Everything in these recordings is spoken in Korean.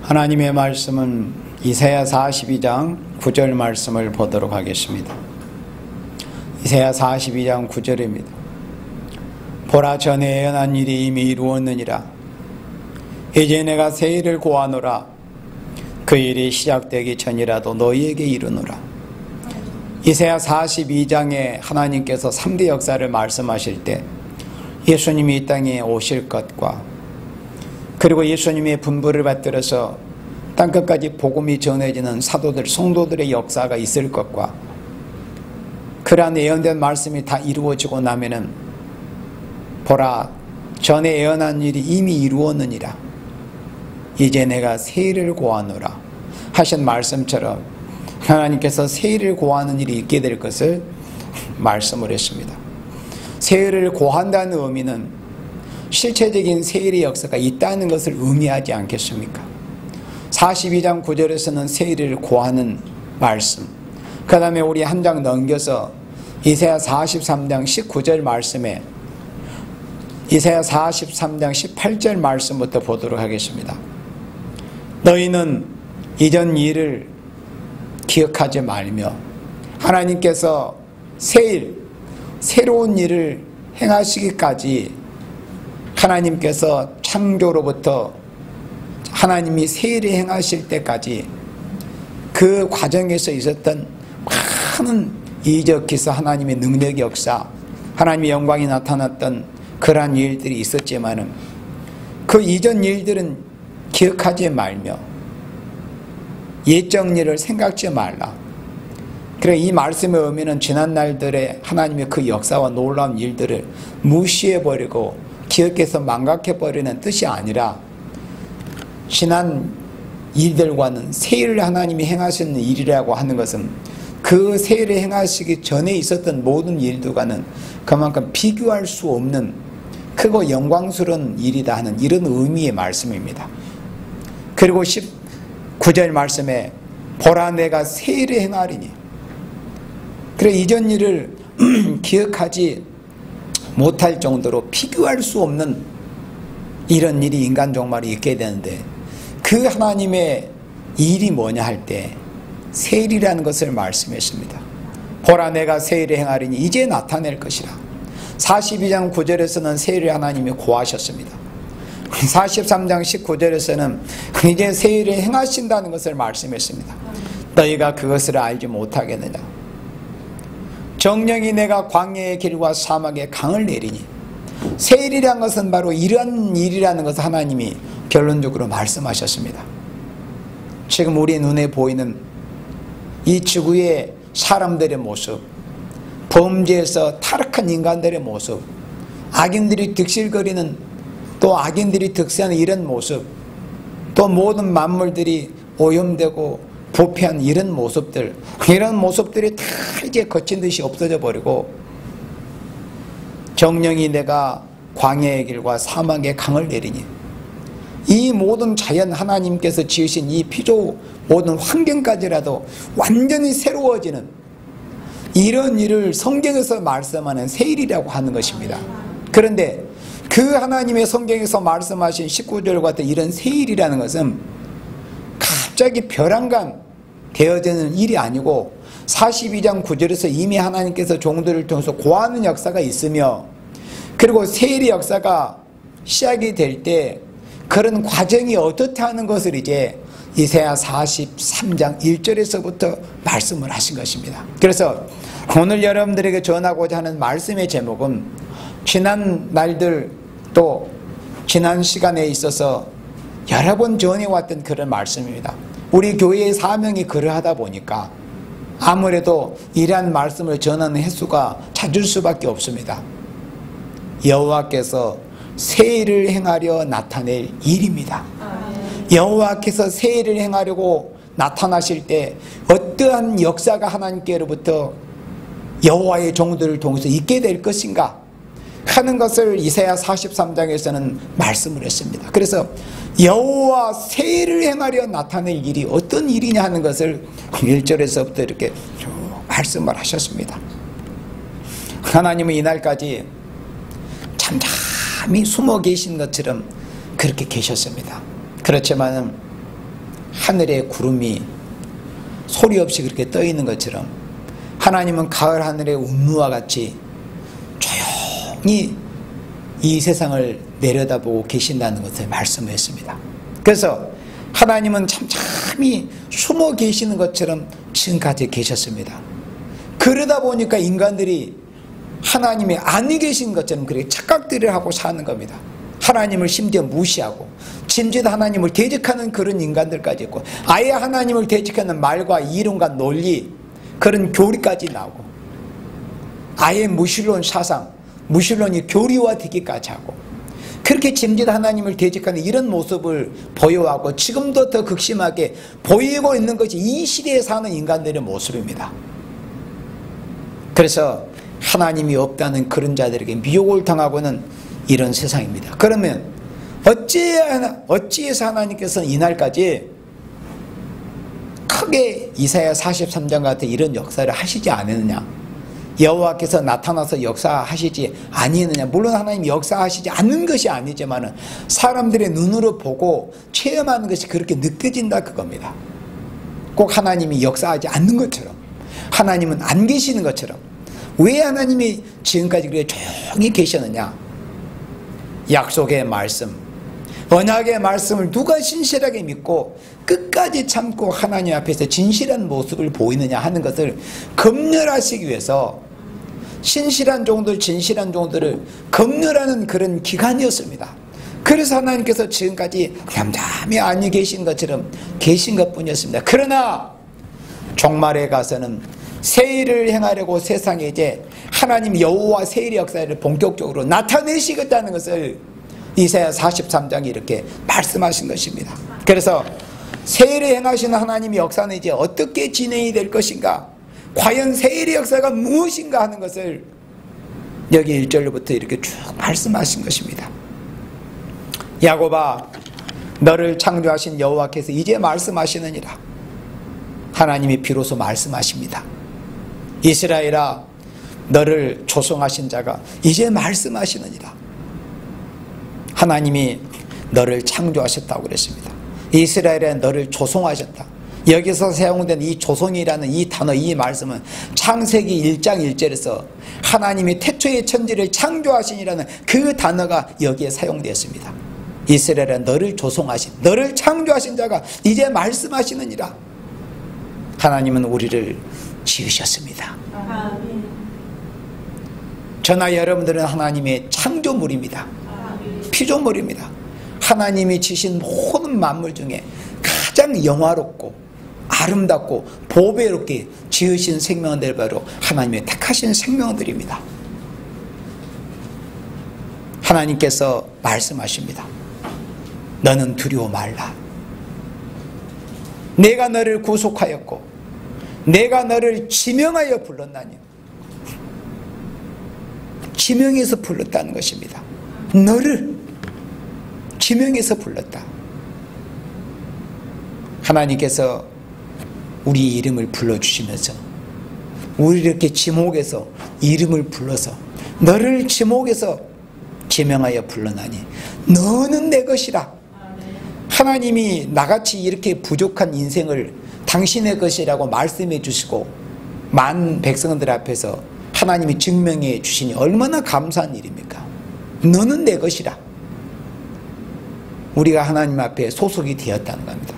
하나님의 말씀은 이사야 42장 9절 말씀을 보도록 하겠습니다. 이사야 42장 9절입니다. 보라, 전에 예언한 일이 이미 이루었느니라. 이제 내가 새 일을 고하노라. 그 일이 시작되기 전이라도 너희에게 이르노라. 이사야 42장에 하나님께서 3대 역사를 말씀하실 때 예수님이 이 땅에 오실 것과, 그리고 예수님의 분부를 받들어서 땅끝까지 복음이 전해지는 사도들, 성도들의 역사가 있을 것과, 그러한 예언된 말씀이 다 이루어지고 나면은 보라, 전에 예언한 일이 이미 이루었느니라. 이제 내가 새 일을 고하노라 하신 말씀처럼 하나님께서 새 일을 고하는 일이 있게 될 것을 말씀을 했습니다. 새 일을 고한다는 의미는 실체적인 새 일의 역사가 있다는 것을 의미하지 않겠습니까? 42장 9절에서는 새 일을 고하는 말씀, 그 다음에 우리 한 장 넘겨서 이사야 43장 19절 말씀에 이사야 43장 18절 말씀부터 보도록 하겠습니다. 너희는 이전 일을 기억하지 말며 하나님께서 새 일, 새로운 일을 행하시기까지, 하나님께서 창조로부터 하나님이 새 일을 행하실 때까지 그 과정에서 있었던 많은 이적 기사, 하나님의 능력 역사, 하나님의 영광이 나타났던 그러한 일들이 있었지만은 그 이전 일들은 기억하지 말며 옛적 일을 생각지 말라. 그래, 이 말씀의 의미는 지난 날들의 하나님의 그 역사와 놀라운 일들을 무시해버리고 기억해서 망각해버리는 뜻이 아니라, 지난 일들과는 새 일을 하나님이 행하시는 일이라고 하는 것은 그 새 일을 행하시기 전에 있었던 모든 일들과는 그만큼 비교할 수 없는 크고 영광스러운 일이다 하는 이런 의미의 말씀입니다. 그리고 19절 말씀에 보라, 내가 새 일을 행하리니. 그래, 이전 일을 기억하지 못할 정도로 비교할 수 없는 이런 일이 인간 종말이 있게 되는데, 그 하나님의 일이 뭐냐 할 때 새 일이라는 것을 말씀했습니다. 보라, 내가 새 일을 행하리니 이제 나타낼 것이라. 42장 9절에서는 새 일을 하나님이 고하셨습니다. 43장 19절에서는 이제 새 일을 행하신다는 것을 말씀했습니다. 너희가 그것을 알지 못하겠느냐. 정령이 내가 광야의 길과 사막의 강을 내리니. 새 일이라는 것은 바로 이런 일이라는 것을 하나님이 결론적으로 말씀하셨습니다. 지금 우리 눈에 보이는 이 지구의 사람들의 모습, 범죄에서 타락한 인간들의 모습, 악인들이 득실거리는, 또 악인들이 득세하는 이런 모습, 또 모든 만물들이 오염되고 부패한 이런 모습들, 이런 모습들이 다 이제 거친 듯이 없어져 버리고, 정령이 내가 광야의 길과 사막의 강을 내리니, 이 모든 자연, 하나님께서 지으신 이 피조 모든 환경까지라도 완전히 새로워지는 이런 일을 성경에서 말씀하는 새 일이라고 하는 것입니다. 그런데 그 하나님의 성경에서 말씀하신 19절 같은 이런 새 일이라는 것은 갑자기 벼랑간 되어지는 일이 아니고, 42장 9절에서 이미 하나님께서 종들을 통해서 고하는 역사가 있으며, 그리고 새 일의 역사가 시작이 될 때 그런 과정이 어떻다 하는 것을 이제 이사야 43장 1절에서부터 말씀을 하신 것입니다. 그래서 오늘 여러분들에게 전하고자 하는 말씀의 제목은 지난 날들, 또 지난 시간에 있어서 여러 번 전해왔던 그런 말씀입니다. 우리 교회의 사명이 그러하다 보니까 아무래도 이러한 말씀을 전하는 횟수가 잦을 수밖에 없습니다. 여호와께서 새 일을 행하려 나타낼 일입니다. 여호와께서 새 일을 행하려고 나타나실 때 어떠한 역사가 하나님께로부터 여호와의 종들을 통해서 있게 될 것인가 하는 것을 이사야 43장에서는 말씀을 했습니다. 그래서 여호와 새 일을 행하려 나타낼 일이 어떤 일이냐 하는 것을 1절에서부터 이렇게 쭉 말씀을 하셨습니다. 하나님은 이날까지 잠잠히 숨어 계신 것처럼 그렇게 계셨습니다. 그렇지만 하늘에 구름이 소리 없이 그렇게 떠 있는 것처럼 하나님은 가을 하늘의 운무와 같이 조용히 이 세상을 내려다보고 계신다는 것을 말씀했습니다. 그래서 하나님은 참참히 숨어 계시는 것처럼 지금까지 계셨습니다. 그러다 보니까 인간들이 하나님이 아니 계신 것처럼 그렇게 착각들을 하고 사는 겁니다. 하나님을 심지어 무시하고 심지어 하나님을 대적하는 그런 인간들까지 있고 아예 하나님을 대적하는 말과 이론과 논리 그런 교리까지 나오고 아예 무신론 사상 무신론이 교리화되기까지 하고 그렇게 짐짓 하나님을 대적하는 이런 모습을 보여하고 지금도 더 극심하게 보이고 있는 것이 이 시대에 사는 인간들의 모습입니다. 그래서 하나님이 없다는 그런 자들에게 미혹을 당하고는 이런 세상입니다. 그러면 어찌해서 하나님께서는 이날까지 크게 이사야 43장 같은 이런 역사를 하시지 않았느냐? 여호와께서 나타나서 역사하시지 아니느냐? 물론 하나님 역사하시지 않는 것이 아니지만 사람들의 눈으로 보고 체험하는 것이 그렇게 느껴진다 그겁니다. 꼭 하나님이 역사하지 않는 것처럼 하나님은 안 계시는 것처럼 왜 하나님이 지금까지 그렇게 조용히 계셨느냐? 약속의 말씀, 언약의 말씀을 누가 신실하게 믿고 끝까지 참고 하나님 앞에서 진실한 모습을 보이느냐 하는 것을 검열하시기 위해서 신실한 종들, 진실한 종들을 검열하는 그런 기간이었습니다. 그래서 하나님께서 지금까지 잠잠히 아니 계신 것처럼 계신 것뿐이었습니다. 그러나 종말에 가서는 새 일을 행하려고 세상에 이제 하나님 여호와 새 일의 역사를 본격적으로 나타내시겠다는 것을 이사야 43장이 이렇게 말씀하신 것입니다. 그래서 새 일을 행하시는 하나님의 역사는 이제 어떻게 진행이 될 것인가, 과연 새 일의 역사가 무엇인가 하는 것을 여기 1절부터 이렇게 쭉 말씀하신 것입니다. 야곱아, 너를 창조하신 여호와께서 이제 말씀하시느니라. 하나님이 비로소 말씀하십니다. 이스라엘아, 너를 조성하신 자가 이제 말씀하시느니라. 하나님이 너를 창조하셨다고 그랬습니다. 이스라엘에 너를 조성하셨다. 여기서 사용된 이 조성이라는 이 단어, 이 말씀은 창세기 1장 1절에서 하나님이 태초의 천지를 창조하시니라는 그 단어가 여기에 사용되었습니다. 이스라엘에 너를 조성하신, 너를 창조하신 자가 이제 말씀하시느니라. 하나님은 우리를 지으셨습니다. 저나 여러분들은 하나님의 창조물입니다. 피조물입니다. 하나님이 지신 모든 만물 중에 가장 영화롭고 아름답고 보배롭게 지으신 생명들 바로 하나님의 택하신 생명들입니다. 하나님께서 말씀하십니다. 너는 두려워 말라. 내가 너를 구속하였고 내가 너를 지명하여 불렀나니. 지명해서 불렀다는 것입니다. 너를 지명해서 불렀다. 하나님께서 우리 이름을 불러주시면서 우리 이렇게 지목해서 이름을 불러서 너를 지목해서 지명하여 불러나니 너는 내 것이라. 하나님이 나같이 이렇게 부족한 인생을 당신의 것이라고 말씀해 주시고 만 백성들 앞에서 하나님이 증명해 주시니 얼마나 감사한 일입니까? 너는 내 것이라. 우리가 하나님 앞에 소속이 되었다는 겁니다.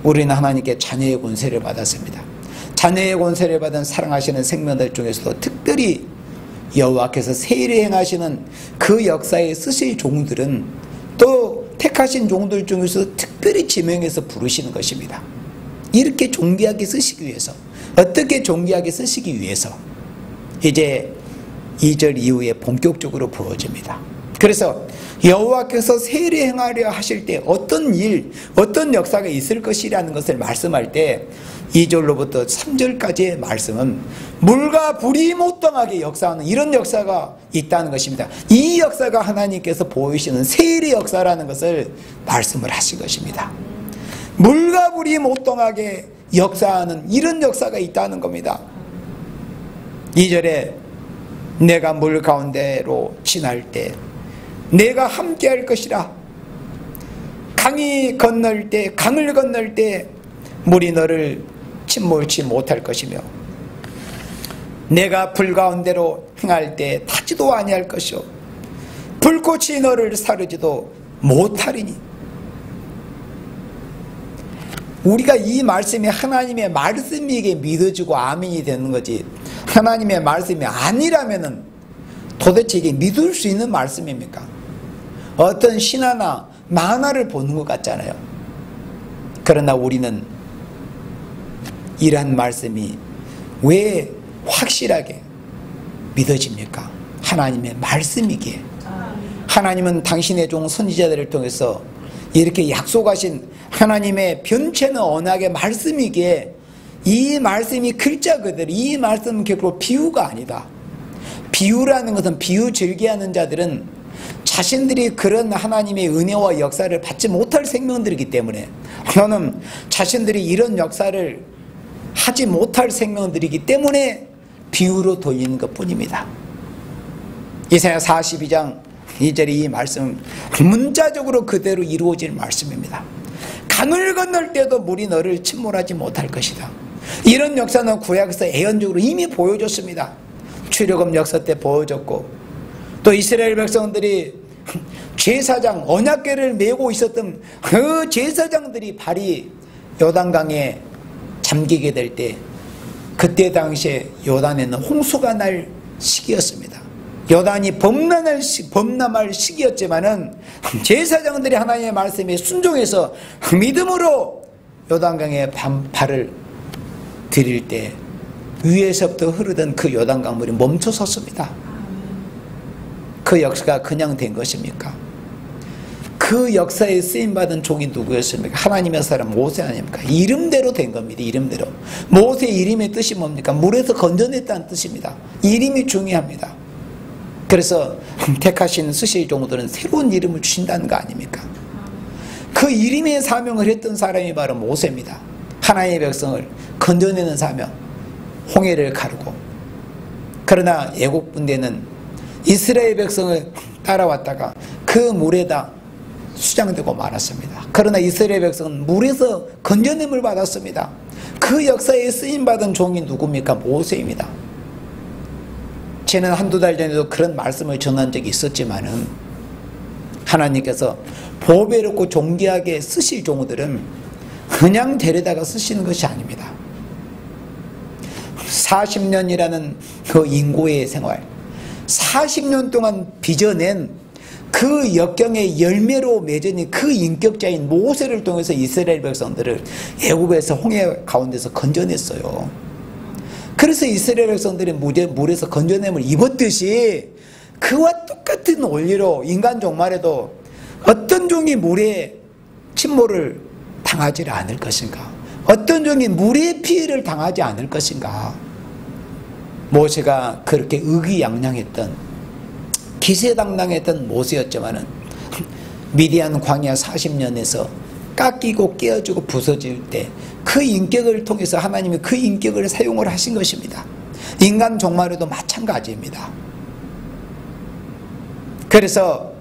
우리는 하나님께 자녀의 권세를 받았습니다. 자녀의 권세를 받은 사랑하시는 생명들 중에서도 특별히 여호와께서 새 일을 행하시는 그 역사에 쓰실 종들은 또 택하신 종들 중에서 특별히 지명해서 부르시는 것입니다. 이렇게 존귀하게 쓰시기 위해서, 어떻게 존귀하게 쓰시기 위해서 이제 2절 이후에 본격적으로 부어집니다. 그래서 여호와께서 새 일을 행하려 하실 때 어떤 일, 어떤 역사가 있을 것이라는 것을 말씀할 때 2절로부터 3절까지의 말씀은 물과 불이 못당하게 역사하는 이런 역사가 있다는 것입니다. 이 역사가 하나님께서 보이시는 새 일의 역사라는 것을 말씀을 하신 것입니다. 물과 불이 못당하게 역사하는 이런 역사가 있다는 겁니다. 2절에 내가 물 가운데로 지날 때 내가 함께 할 것이라. 강을 건널 때 물이 너를 침몰치 못할 것이며 내가 불 가운데로 행할 때 타지도 아니할 것이요 불꽃이 너를 사르지도 못하리니. 우리가 이 말씀이 하나님의 말씀이게 믿어지고 아멘이 되는 거지, 하나님의 말씀이 아니라면은 도대체 이게 믿을 수 있는 말씀입니까? 어떤 신화나 만화를 보는 것 같잖아요. 그러나 우리는 이러한 말씀이 왜 확실하게 믿어집니까? 하나님의 말씀이기에. 하나님은 당신의 종 선지자들을 통해서 이렇게 약속하신 하나님의 변치는 언약의 말씀이기에 이 말씀이 글자 그대로, 이 말씀은 결코 비유가 아니다. 비유라는 것은 비유 즐기하는 자들은 자신들이 그런 하나님의 은혜와 역사를 받지 못할 생명들이기 때문에, 너는 자신들이 이런 역사를 하지 못할 생명들이기 때문에 비유로 돌리는 것 뿐입니다. 이사야 42장 2절의 이 말씀은 문자적으로 그대로 이루어질 말씀입니다. 강을 건널 때도 물이 너를 침몰하지 못할 것이다. 이런 역사는 구약에서 예언적으로 이미 보여줬습니다. 출애굽 역사 때 보여줬고, 또 이스라엘 백성들이 제사장 언약궤를 메고 있었던 그 제사장들이 발이 요단강에 잠기게 될 때, 그때 당시에 요단에는 홍수가 날 시기였습니다. 요단이 범람할 시기였지만은 제사장들이 하나님의 말씀에 순종해서 믿음으로 요단강에 발을 들일 때 위에서부터 흐르던 그 요단강물이 멈춰섰습니다. 그 역사가 그냥 된 것입니까? 그 역사에 쓰임받은 종이 누구였습니까? 하나님의 사람 모세 아닙니까? 이름대로 된 겁니다. 이름대로. 모세의 이름의 뜻이 뭡니까? 물에서 건져냈다는 뜻입니다. 이름이 중요합니다. 그래서 택하신 쓰실 종들은 새로운 이름을 주신다는 거 아닙니까? 그 이름의 사명을 했던 사람이 바로 모세입니다. 하나님의 백성을 건져내는 사명, 홍해를 가르고. 그러나 애국 군대는 이스라엘 백성을 따라왔다가 그 물에다 수장되고 말았습니다. 그러나 이스라엘 백성은 물에서 건져냄을 받았습니다. 그 역사에 쓰임받은 종이 누굽니까? 모세입니다. 저는 한두 달 전에도 그런 말씀을 전한 적이 있었지만은, 하나님께서 보배롭고 존귀하게 쓰실 종들은 그냥 데려다가 쓰시는 것이 아닙니다. 40년이라는 그 인고의 생활, 40년 동안 빚어낸 그 역경의 열매로 맺은 그 인격자인 모세를 통해서 이스라엘 백성들을 애굽에서 홍해 가운데서 건져냈어요. 그래서 이스라엘 백성들이 물에서 건져냄을 입었듯이 그와 똑같은 원리로 인간 종말에도 어떤 종이 물에 침몰을 당하지 않을 것인가? 어떤 종이 물의 피해를 당하지 않을 것인가? 모세가 그렇게 의기양양했던, 기세당당했던 모세였지만은 미디안 광야 40년에서 깎이고 깨어지고 부서질 때 그 인격을 통해서 하나님이 그 인격을 사용을 하신 것입니다. 인간 종말에도 마찬가지입니다. 그래서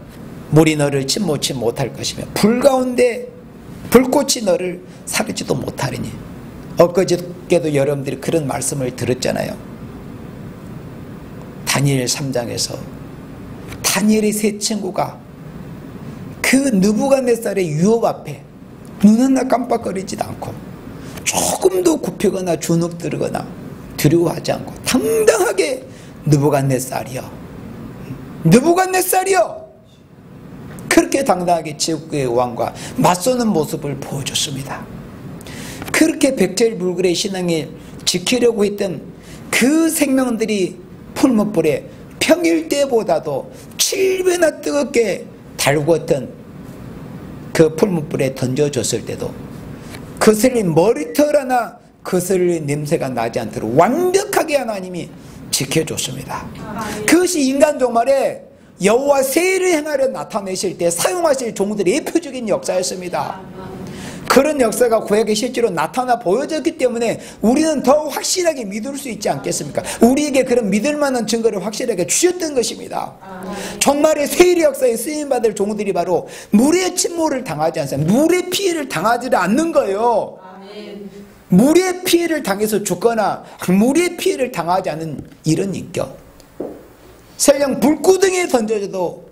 물이 너를 침몰치 못할 것이며 불 가운데 불꽃이 너를 사르지도 못하리니. 엊그저께도 여러분들이 그런 말씀을 들었잖아요. 다니엘 3장에서 다니엘의 세 친구가 그 느부갓네살의 유혹 앞에 눈 하나 깜빡거리지도 않고 조금도 굽히거나 주눅들거나 두려워하지 않고 당당하게 느부갓네살이여, 느부갓네살이여, 그렇게 당당하게 지옥의 왕과 맞서는 모습을 보여줬습니다. 그렇게 백설불굴의 신앙에 지키려고 했던 그 생명들이 풀무불에 평일 때보다도 7배나 뜨겁게 달구었던 그 풀무불에 던져줬을 때도 거슬린 머리털 하나 거슬린 냄새가 나지 않도록 완벽하게 하나님이 지켜줬습니다. 그것이 인간 종말에 여호와 세일을 행하려 나타내실 때 사용하실 종들의 대표적인 역사였습니다. 그런 역사가 구약에 실제로 나타나 보여졌기 때문에 우리는 더 확실하게 믿을 수 있지 않겠습니까? 우리에게 그런 믿을 만한 증거를 확실하게 주셨던 것입니다. 정말의 세일의 역사에 쓰임받을 종들이 바로 물의 침몰을 당하지 않습니다. 물의 피해를 당하지 않는 거예요. 물의 피해를 당해서 죽거나 물의 피해를 당하지 않은 이런 인격. 설령 불구덩이에 던져져도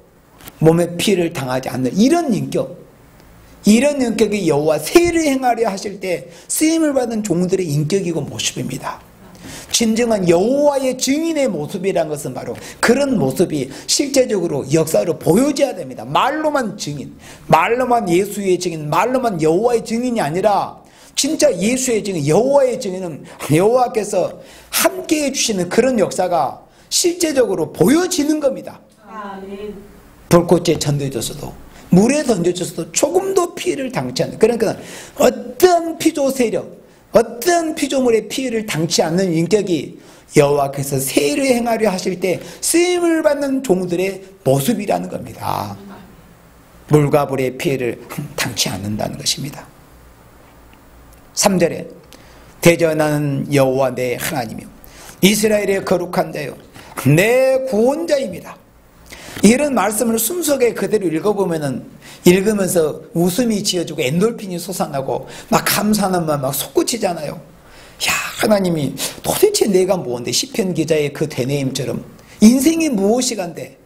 몸에 피해를 당하지 않는 이런 인격. 이런 인격이 여호와 세를 행하려 하실 때 쓰임을 받은 종들의 인격이고 모습입니다. 진정한 여호와의 증인의 모습이라는 것은 바로 그런 모습이 실제적으로 역사로 보여져야 됩니다. 말로만 증인, 말로만 예수의 증인, 말로만 여호와의 증인이 아니라 진짜 예수의 증인, 여호와의 증인은 여호와께서 함께해 주시는 그런 역사가 실제적으로 보여지는 겁니다. 불꽃에 던져졌어도 물에 던져졌어도 조금도 피해를 당치 않는, 그러니까 어떤 피조 세력, 어떤 피조물의 피해를 당치 않는 인격이 여호와께서 세를 행하려 하실 때 쓰임을 받는 종들의 모습이라는 겁니다. 물과 불의 피해를 당치 않는다는 것입니다. 3절에 대전하는 여호와 내 하나님이요 이스라엘의 거룩한 자요 내 구원자입니다. 이런 말씀을 순수하게 그대로 읽으면서 웃음이 지어지고 엔돌핀이 솟아나고 막 감사하는 마음 막 솟구치잖아요. 야, 하나님이 도대체 내가 뭔데, 시편 기자의 그 대내임처럼 인생이 무엇이간데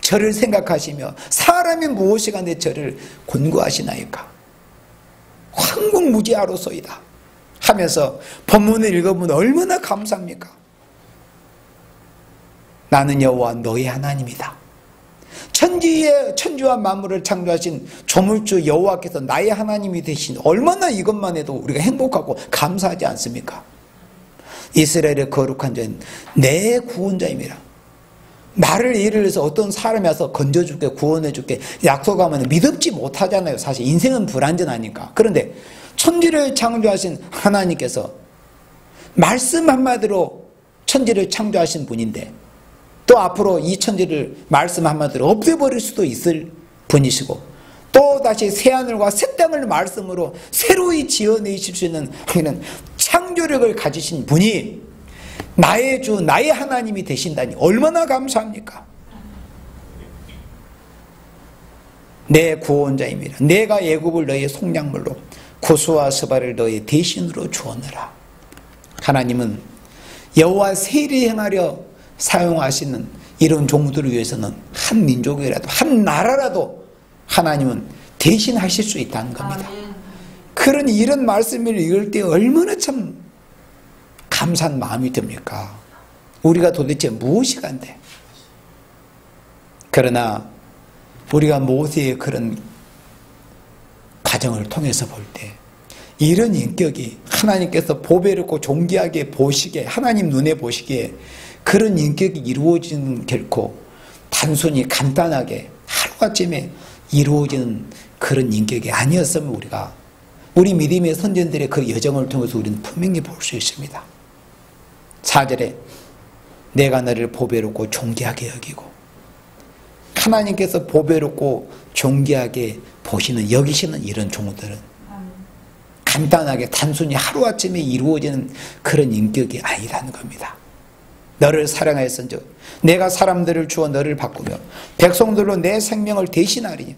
저를 생각하시며 사람이 무엇이간데 저를 권고하시나이까. 황궁무지하로소이다 하면서 본문을 읽어보면 얼마나 감사합니까? 나는 여호와 너희 하나님이다. 천지와 만물을 창조하신 조물주 여호와께서 나의 하나님이 되신, 얼마나 이것만 해도 우리가 행복하고 감사하지 않습니까? 이스라엘의 거룩한 자는 내 구원자입니다. 나를 예를 들어서 어떤 사람이 와서 건져줄게, 구원해줄게 약속하면 믿음지 못하잖아요. 사실 인생은 불완전하니까. 그런데 천지를 창조하신 하나님께서 말씀 한마디로 천지를 창조하신 분인데 또 앞으로 이 천지를 말씀 한마디로 없애버릴 수도 있을 분이시고 또 다시 새하늘과 새 땅을 말씀으로 새로이 지어내실 수 있는 창조력을 가지신 분이 나의 주, 나의 하나님이 되신다니 얼마나 감사합니까? 내 구원자입니다. 내가 애굽을 너의 속량물로 구스와 스바를 너의 대신으로 주었느라. 하나님은 여호와 세를 행하려 사용하시는 이런 종들을 위해서는 한 민족이라도 한 나라라도 하나님은 대신하실 수 있다는 겁니다. 그러니 이런 말씀을 읽을 때 얼마나 참 감사한 마음이 듭니까? 우리가 도대체 무엇이 간데? 그러나 우리가 모세의 그런 과정을 통해서 볼 때 이런 인격이 하나님께서 보배롭고 존귀하게 보시기에, 하나님 눈에 보시기에 그런 인격이 이루어지는 결코 단순히 간단하게 하루아침에 이루어지는 그런 인격이 아니었으면 우리 믿음의 선전들의 그 여정을 통해서 우리는 분명히 볼 수 있습니다. 4절에 내가 너를 보배롭고 존귀하게 여기고, 하나님께서 보배롭고 존귀하게 보시는, 여기시는 이런 종들은 간단하게 단순히 하루아침에 이루어지는 그런 인격이 아니라는 겁니다. 너를 사랑하였은즉 내가 사람들을 주어 너를 바꾸며 백성들로 내 생명을 대신하리니.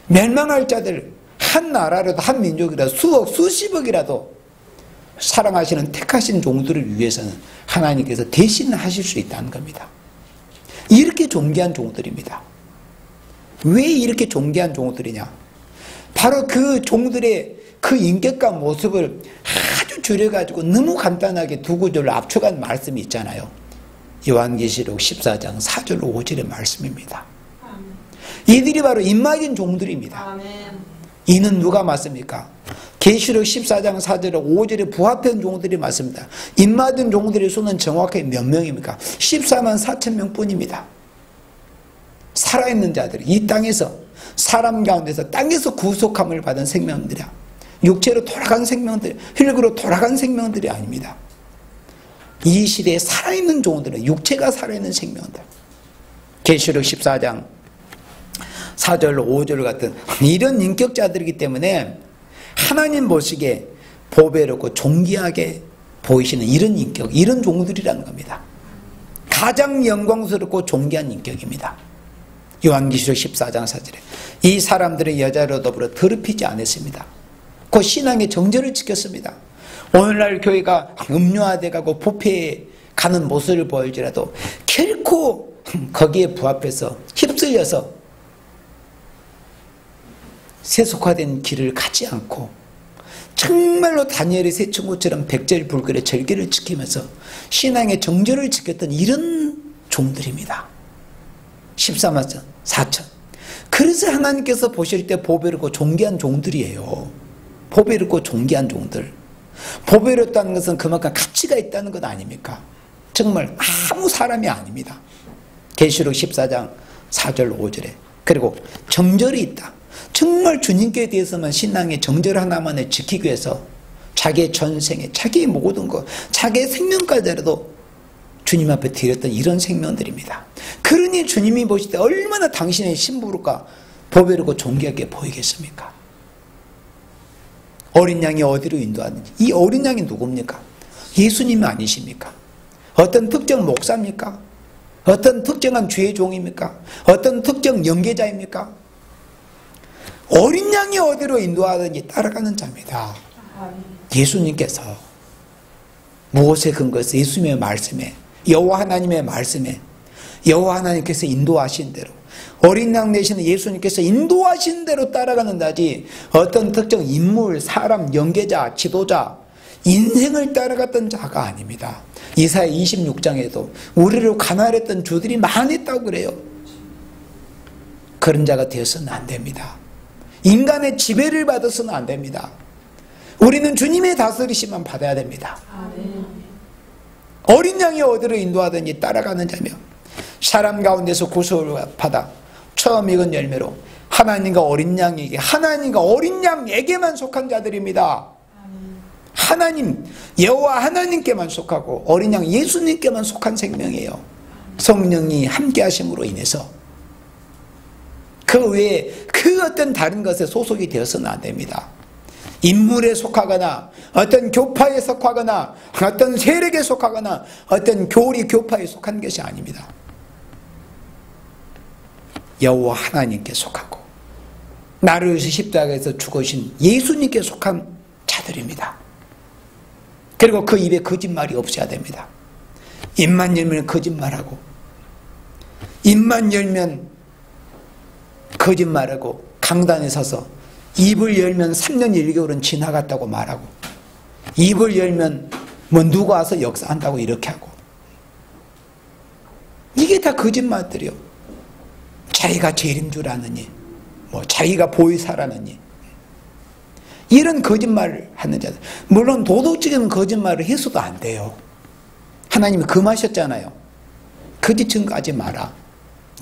멸망할 자들 한 나라라도 한 민족이라도 수억 수십억이라도 사랑하시는 택하신 종들을 위해서는 하나님께서 대신하실 수 있다는 겁니다. 이렇게 존귀한 종들입니다. 왜 이렇게 존귀한 종들이냐? 바로 그 종들의 그 인격과 모습을 아주 줄여가지고 너무 간단하게 두 구절로 압축한 말씀이 있잖아요. 요한계시록 14장 4절 5절의 말씀입니다. 이들이 바로 입맞은 종들입니다. 이는 누가 맞습니까? 계시록 14장 4절 5절에 부합한 종들이 맞습니다. 입맞은 종들의 수는 정확하게 몇 명입니까? 14만 4천 명뿐입니다. 살아있는 자들이 이 땅에서, 사람 가운데서 땅에서 구속함을 받은 생명들이야. 육체로 돌아간 생명들, 혈육으로 돌아간 생명들이 아닙니다. 이 시대에 살아있는 종들은 육체가 살아있는 생명들. 계시록 14장 4절 5절 같은 이런 인격자들이기 때문에 하나님 보시기에 보배롭고 존귀하게 보이시는 이런 인격, 이런 종들이라는 겁니다. 가장 영광스럽고 존귀한 인격입니다. 요한계시록 14장 4절에 이 사람들은 여자로 더불어 더럽히지 않았습니다. 그 신앙의 정절을 지켰습니다. 오늘날 교회가 음료화돼가고 부패해 가는 모습을 보일지라도 결코 거기에 부합해서 휩쓸려서 세속화된 길을 가지 않고 정말로 다니엘의 세 친구처럼 백절불결의 절개를 지키면서 신앙의 정절을 지켰던 이런 종들입니다. 14만 4천. 그래서 하나님께서 보실 때 보배롭고 존귀한 종들이에요. 보배롭고 존귀한 종들. 보배롭다는 것은 그만큼 가치가 있다는 것 아닙니까? 정말 아무 사람이 아닙니다. 계시록 14장 4절 5절에. 그리고 정절이 있다. 정말 주님께 대해서만 신앙의 정절 하나만을 지키기 위해서 자기의 전생에 자기의 모든 것, 자기의 생명까지라도 주님 앞에 드렸던 이런 생명들입니다. 그러니 주님이 보실 때 얼마나 당신의 신부가 보배롭고 존귀하게 보이겠습니까? 어린 양이 어디로 인도하는지. 이 어린 양이 누굽니까? 예수님이 아니십니까? 어떤 특정 목사입니까? 어떤 특정한 주의 종입니까? 어떤 특정 연계자입니까? 어린 양이 어디로 인도하든지 따라가는 자입니다. 예수님께서 무엇에 근거해서 예수님의 말씀에, 여호와 하나님의 말씀에, 여호와 하나님께서 인도하신 대로, 어린 양 되시는 예수님께서 인도하신 대로 따라가는 자지 어떤 특정 인물, 사람, 연계자, 지도자, 인생을 따라갔던 자가 아닙니다. 이사야 26장에도 우리를 관할했던 주들이 많이 있다고 그래요. 그런 자가 되어서는 안 됩니다. 인간의 지배를 받아서는 안 됩니다. 우리는 주님의 다스리심만 받아야 됩니다. 어린 양이 어디로 인도하든지 따라가는 자며 사람 가운데서 구속을 받아 처음 익은 열매로 하나님과 어린 양에게, 하나님과 어린 양에게만 속한 자들입니다. 하나님, 여호와 하나님께만 속하고 어린 양 예수님께만 속한 생명이에요. 성령이 함께 하심으로 인해서 그 외에 그 어떤 다른 것에 소속이 되어서는 안 됩니다. 인물에 속하거나 어떤 교파에 속하거나 어떤 세력에 속하거나 어떤 교리 교파에 속한 것이 아닙니다. 여호와 하나님께 속하고 나를 위해서 십자가에서 죽으신 예수님께 속한 자들입니다. 그리고 그 입에 거짓말이 없어야 됩니다. 입만 열면 거짓말하고, 입만 열면 거짓말하고, 강단에 서서 입을 열면 3년 1개월은 지나갔다고 말하고, 입을 열면 뭐 누가 와서 역사한다고 이렇게 하고, 이게 다 거짓말들이요. 자기가 제일인 줄 아느니, 뭐 자기가 보이사라느니, 이런 거짓말을 하는 자들. 물론 도덕적인 거짓말을 해서도 안 돼요. 하나님이 금하셨잖아요. 거짓 증거하지 마라.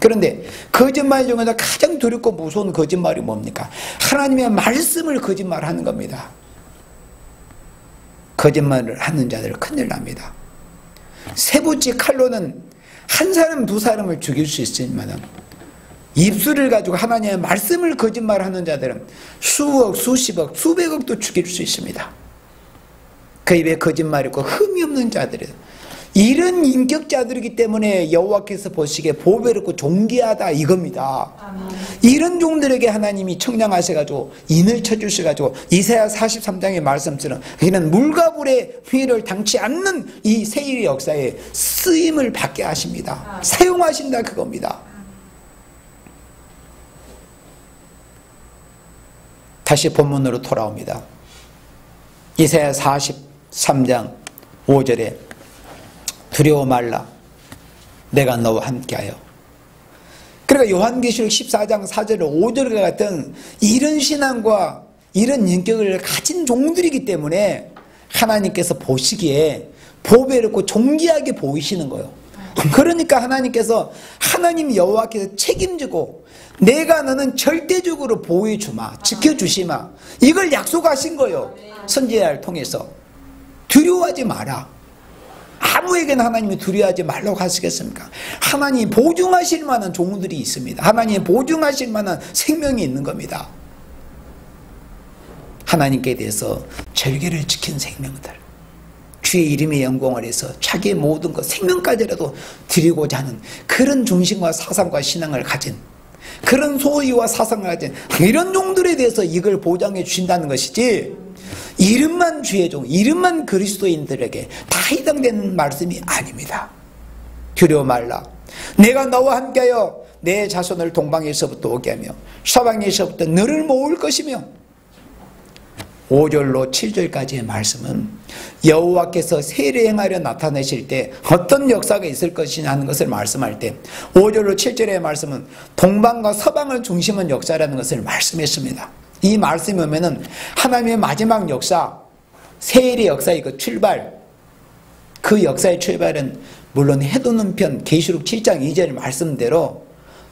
그런데 거짓말 중에서 가장 두렵고 무서운 거짓말이 뭡니까? 하나님의 말씀을 거짓말하는 겁니다. 거짓말을 하는 자들 큰일 납니다. 쇠붙이 칼로는 한 사람 두 사람을 죽일 수 있지만 입술을 가지고 하나님의 말씀을 거짓말하는 자들은 수억, 수십억, 수백억도 죽일 수 있습니다. 그 입에 거짓말이 있고 흠이 없는 자들이에요. 이런 인격자들이기 때문에 여호와께서 보시기에 보배롭고 존귀하다 이겁니다. 이런 종들에게 하나님이 청량하셔가지고 인을 쳐주셔가지고 이사야 43장의 말씀처럼 이는 물과 불의 피해를 당치 않는 이 세일의 역사에 쓰임을 받게 하십니다. 사용하신다 그겁니다. 다시 본문으로 돌아옵니다. 이사야 43장 5절에 두려워 말라 내가 너와 함께하여. 그러니까 요한계시록 14장 4절 5절과 같은 이런 신앙과 이런 인격을 가진 종들이기 때문에 하나님께서 보시기에 보배롭고 존귀하게 보이시는 거예요. 그러니까 하나님께서 하나님 여호와께서 책임지고 내가 너는 절대적으로 보호해주마, 지켜주시마, 이걸 약속하신 거예요. 선지자를 통해서. 두려워하지 마라. 아무에게나 하나님이 두려워하지 말라고 하시겠습니까? 하나님이 보증하실 만한 종들이 있습니다. 하나님이 보증하실 만한 생명이 있는 겁니다. 하나님께 대해서 절개를 지킨 생명들, 주의 이름의 영광을 해서 자기의 모든 것, 생명까지라도 드리고자 하는 그런 중심과 사상과 신앙을 가진, 그런 소유와 사상을 가진 이런 종들에 대해서 이걸 보장해 주신다는 것이지, 이름만 주의 종, 이름만 그리스도인들에게 다 해당되는 말씀이 아닙니다. 두려워 말라. 내가 너와 함께하여 내 자손을 동방에서부터 오게 하며 서방에서부터 너를 모을 것이며, 5절로 7절까지의 말씀은 여호와께서 세례 행하려 나타내실 때 어떤 역사가 있을 것이냐 하는 것을 말씀할 때, 5절로 7절의 말씀은 동방과 서방을 중심한 역사라는 것을 말씀했습니다. 이 말씀이 오면은 하나님의 마지막 역사, 세례 역사의 그 출발, 그 역사의 출발은 물론 해도는 편 계시록 7장 2절 말씀대로,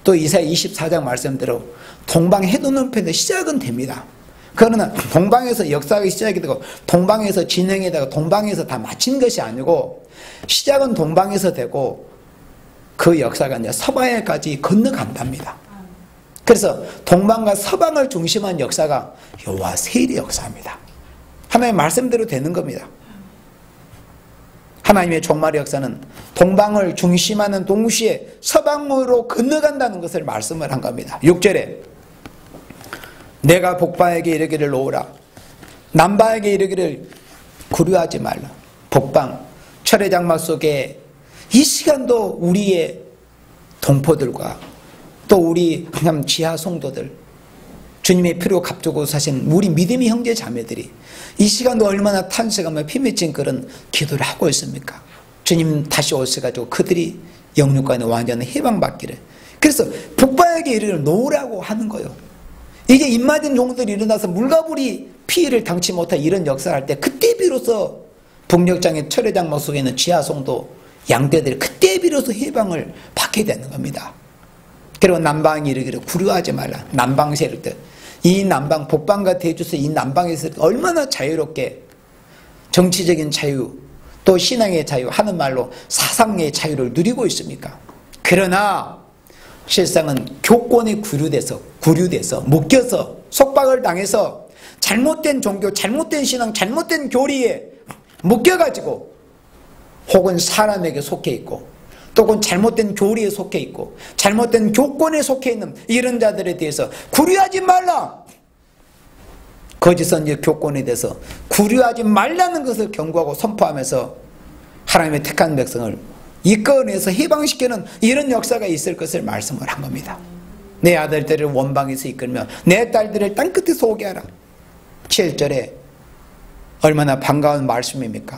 또 이사야 24장 말씀대로 동방 해도는 편의 시작은 됩니다. 그러나 동방에서 역사가 시작이 되고 동방에서 진행이 되고 동방에서 다 마친 것이 아니고, 시작은 동방에서 되고 그 역사가 이제 서방에까지 건너간답니다. 그래서 동방과 서방을 중심한 역사가 여호와 세례 역사입니다. 하나님의 말씀대로 되는 겁니다. 하나님의 종말의 역사는 동방을 중심하는 동시에 서방으로 건너간다는 것을 말씀을 한 겁니다. 6절에 내가 북방에게 이르기를 놓으라, 남방에게 이르기를 구류하지 말라. 북방, 철의 장막 속에 이 시간도 우리의 동포들과 또 우리 그냥 지하 성도들, 주님의 피로 값주고 사신 우리 믿음의 형제 자매들이 이 시간도 얼마나 탄식하며 피맺힌 그런 기도를 하고 있습니까? 주님 다시 오셔가지고 그들이 영육간에 완전히 해방받기를. 그래서 북방에게 이르기를 놓으라고 하는 거예요. 이게 입맞은 종들이 일어나서 물가불이 피해를 당치 못한 이런 역사를 할 때, 그때 비로소 북녘장의 철의 장막 속에 있는 지하 성도 양떼들이 그때 비로소 해방을 받게 되는 겁니다. 그리고 남방이 이르기를 구류하지 말라. 남방 세력들, 이 남방, 북방과 대주서 이 남방에서 얼마나 자유롭게 정치적인 자유, 또 신앙의 자유, 하는 말로 사상의 자유를 누리고 있습니까? 그러나 실상은 교권에 구류돼서 묶여서 속박을 당해서 잘못된 종교, 잘못된 신앙, 잘못된 교리에 묶여가지고, 혹은 사람에게 속해 있고, 또 혹은 잘못된 교리에 속해 있고 잘못된 교권에 속해 있는 이런 자들에 대해서 구류하지 말라. 거짓 선지 교권에 대해서 구류하지 말라는 것을 경고하고 선포하면서 하나님의 택한 백성을 이끌어내서 해방시키는 이런 역사가 있을 것을 말씀을 한 겁니다. 내 아들들을 원방에서 이끌며 내 딸들을 땅끝에서 오게 하라. 7절에 얼마나 반가운 말씀입니까?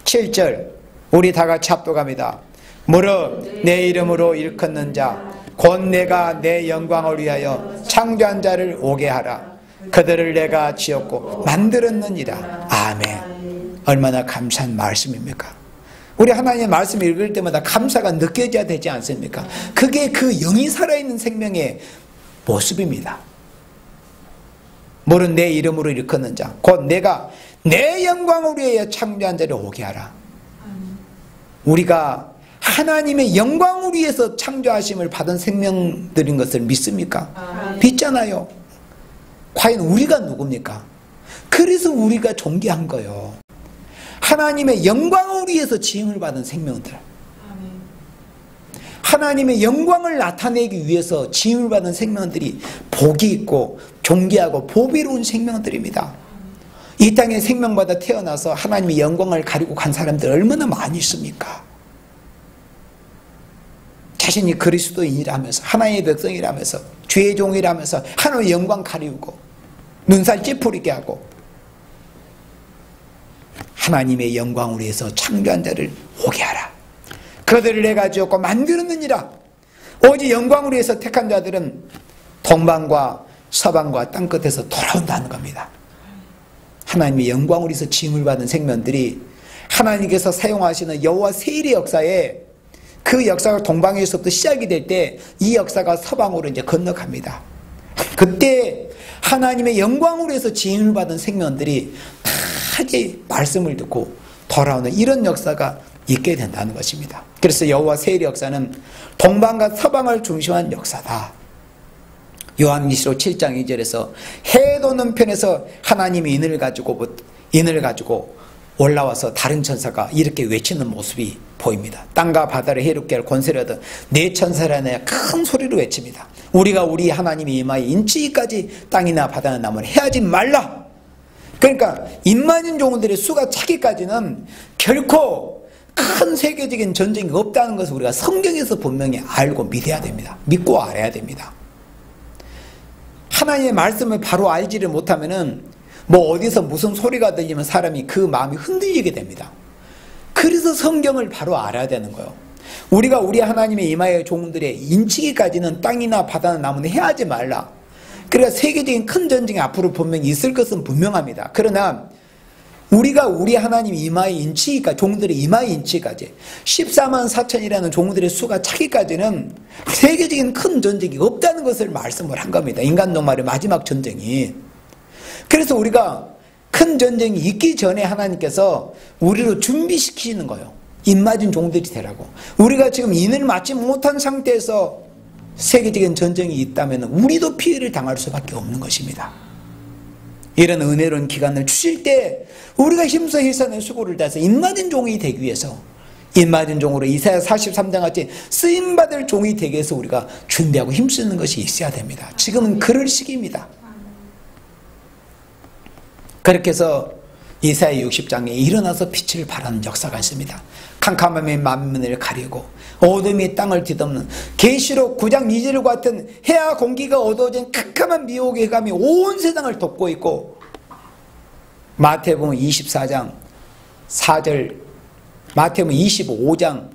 7절 우리 다 같이 합독합니다. 무릇 내 이름으로 일컫는 자 곧 내가 내 영광을 위하여 창조한 자를 오게 하라. 그들을 내가 지었고 만들었느니라. 아멘. 얼마나 감사한 말씀입니까? 우리 하나님의 말씀 읽을 때마다 감사가 느껴져야 되지 않습니까? 그게 그 영이 살아있는 생명의 모습입니다. 무릇 내 이름으로 일컫는 자 곧 내가 내 영광을 위하여 창조한 자를 오게 하라. 우리가 하나님의 영광을 위해서 창조하심을 받은 생명들인 것을 믿습니까? 믿잖아요. 과연 우리가 누굽니까? 그래서 우리가 존귀한 거예요. 하나님의 영광을 위해서 지음을 받은 생명들, 하나님의 영광을 나타내기 위해서 지음을 받은 생명들이 복이 있고 존귀하고 보배로운 생명들입니다. 이 땅에 생명받아 태어나서 하나님의 영광을 가리고 간 사람들 얼마나 많이 있습니까? 자신이 그리스도인이라면서 하나님의 백성이라면서 주의 종이라면서 하나님의 영광 가리우고 눈살 찌푸리게 하고, 하나님의 영광을 위해서 창조한 자를 오게 하라. 그들을 내가 지었고 만들었느니라. 오직 영광을 위해서 택한 자들은 동방과 서방과 땅끝에서 돌아온다는 겁니다. 하나님의 영광을 위해서 징을 받은 생명들이 하나님께서 사용하시는 여호와 세일의 역사에, 그 역사가 동방에서부터 시작이 될 때 이 역사가 서방으로 이제 건너갑니다. 그때 하나님의 영광으로 해서 지음을 받은 생명들이 다 말씀을 듣고 돌아오는 이런 역사가 있게 된다는 것입니다. 그래서 여호와 세일의 역사는 동방과 서방을 중심한 역사다. 요한계시록 7장 2절에서 해 도는 편에서 하나님이 인을 가지고 올라와서 다른 천사가 이렇게 외치는 모습이 보입니다. 땅과 바다를 해롭게 할 권세를 얻은 네 천사를 하나 큰 소리로 외칩니다. 우리가 우리 하나님이 임하여 인치기까지 땅이나 바다나 남을 해하지 말라. 그러니까 임마진 종들의 수가 차기까지는 결코 큰 세계적인 전쟁이 없다는 것을 우리가 성경에서 분명히 알고 믿어야 됩니다. 믿고 알아야 됩니다. 하나님의 말씀을 바로 알지를 못하면은 뭐 어디서 무슨 소리가 들리면 사람이 그 마음이 흔들리게 됩니다. 그래서 성경을 바로 알아야 되는 거예요. 우리가 우리 하나님의 이마의 종들의 인치기까지는 땅이나 바다나 나무는 해하지 말라. 그러니까 세계적인 큰 전쟁이 앞으로 분명히 있을 것은 분명합니다. 그러나 우리가 우리 하나님 이마의 인치기까지, 종들의 이마의 인치기까지 14만 4천이라는 종들의 수가 차기까지는 세계적인 큰 전쟁이 없다는 것을 말씀을 한 겁니다. 인간 종말의 마지막 전쟁이. 그래서 우리가 큰 전쟁이 있기 전에 하나님께서 우리를 준비시키는 거예요. 입맞은 종들이 되라고. 우리가 지금 인을 맞지 못한 상태에서 세계적인 전쟁이 있다면 우리도 피해를 당할 수밖에 없는 것입니다. 이런 은혜로운 기간을 주실 때 우리가 힘써 해서는 수고를 다해서 입맞은 종이 되기 위해서, 입맞은 종으로 이사야 43장 같이 쓰임받을 종이 되기 위해서 우리가 준비하고 힘쓰는 것이 있어야 됩니다. 지금은 그럴 시기입니다. 그렇게 해서 이사야 60장에 일어나서 빛을 발하는 역사가 있습니다. 캄캄함의 만민을 가리고 어둠이 땅을 뒤덮는, 계시록 9장 2절 같은 해와 공기가 어두워진 캄캄한 미혹의 감이 온 세상을 덮고 있고, 마태복음 24장 4절, 마태복음 25장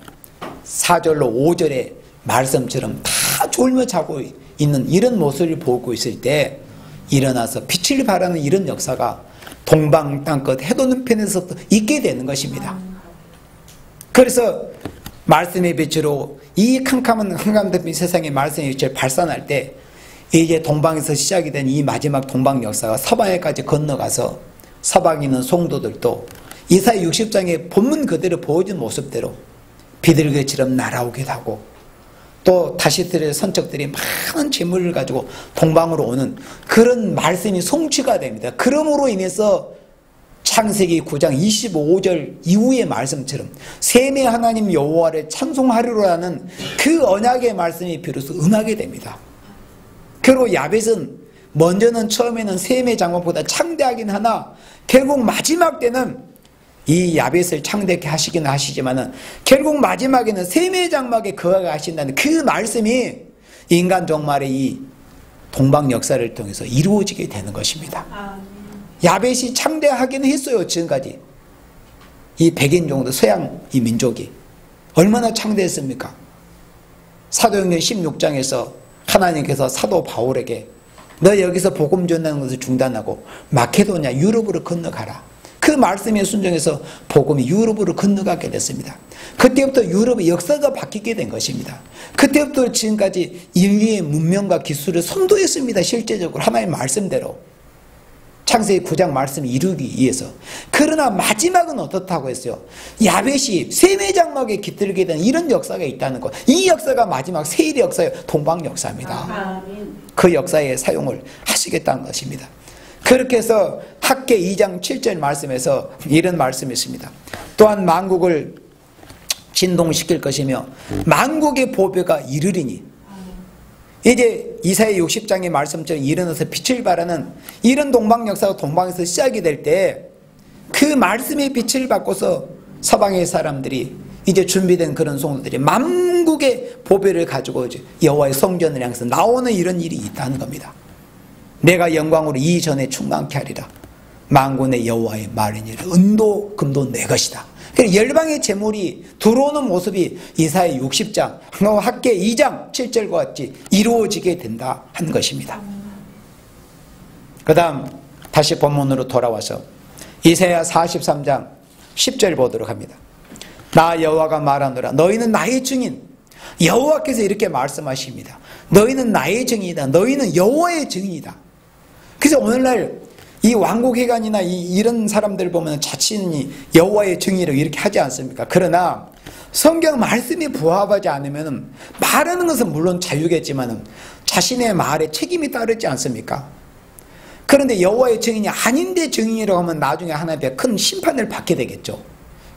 4절로 5절의 말씀처럼 다 졸며 자고 있는 이런 모습을 보고 있을 때 일어나서 빛을 발하는 이런 역사가 동방 땅끝 해돋는 편에서부터 있게 되는 것입니다. 그래서 말씀의 빛으로 이 캄캄한 한감된 세상의 말씀의 빛을 발산할 때 이제 동방에서 시작이 된 이 마지막 동방 역사가 서방에까지 건너가서 서방에 있는 성도들도 이사야 60장의 본문 그대로 보여준 모습대로 비둘기처럼 날아오기도 하고, 또 다시들의 선척들이 많은 재물을 가지고 동방으로 오는 그런 말씀이 성취가 됩니다. 그러므로 인해서 창세기 9장 25절 이후의 말씀처럼 셈의 하나님 여호와를 찬송하리로라는 그 언약의 말씀이 비로소 응하게 됩니다. 그리고 야벳은 먼저는 처음에는 셈의 장막보다 창대하긴 하나 결국 마지막 때는 이 야벳을 창대케 하시긴 하시지만은 결국 마지막에는 셈의 장막에 거하게 하신다는 그 말씀이 인간 종말의 이 동방 역사를 통해서 이루어지게 되는 것입니다. 야벳이 창대하긴 했어요. 지금까지 이 백인 정도 서양 이 민족이 얼마나 창대했습니까? 사도행전 16장에서 하나님께서 사도 바울에게 너 여기서 복음 전하는 것을 중단하고 마케도냐 유럽으로 건너가라. 그 말씀에 순종해서 복음이 유럽으로 건너가게 됐습니다. 그때부터 유럽의 역사가 바뀌게 된 것입니다. 그때부터 지금까지 인류의 문명과 기술을 선도했습니다. 실제적으로 하나님의 말씀대로 창세기 9장 말씀을 이루기 위해서. 그러나 마지막은 어떻다고 했어요? 야벳이 셈의 장막에 깃들게 된 이런 역사가 있다는 것. 이 역사가 마지막 세일의 역사예요. 동방 역사입니다. 그 역사에 사용을 하시겠다는 것입니다. 그렇게 해서 학개 2장 7절 말씀에서 이런 말씀이 있습니다. 또한 만국을 진동시킬 것이며 만국의 보배가 이르리니, 이제 이사야 60장의 말씀처럼 일어나서 빛을 발하는 이런 동방 역사가 동방에서 시작이 될 때 그 말씀의 빛을 받고서 서방의 사람들이 이제 준비된 그런 성도들이 만국의 보배를 가지고 이제 여호와의 성전을 향해서 나오는 이런 일이 있다는 겁니다. 내가 영광으로 이전에 충만케 하리라. 만군의 여호와의 말이니라. 은도 금도 내 것이다. 열방의 재물이 들어오는 모습이 이사야 60장 학개 2장 7절과 같이 이루어지게 된다 한 것입니다. 그 다음 다시 본문으로 돌아와서 이사야 43장 10절 보도록 합니다. 나 여호와가 말하노라. 너희는 나의 증인. 여호와께서 이렇게 말씀하십니다. 너희는 나의 증인이다. 너희는 여호와의 증인이다. 그래서 오늘날 이 왕국회관이나 이런 사람들 보면 자신이 여호와의 증인이라고 이렇게 하지 않습니까? 그러나 성경 말씀이 부합하지 않으면 말하는 것은 물론 자유겠지만 자신의 말에 책임이 따르지 않습니까? 그런데 여호와의 증인이 아닌데 증인이라고 하면 나중에 하나님의 큰 심판을 받게 되겠죠.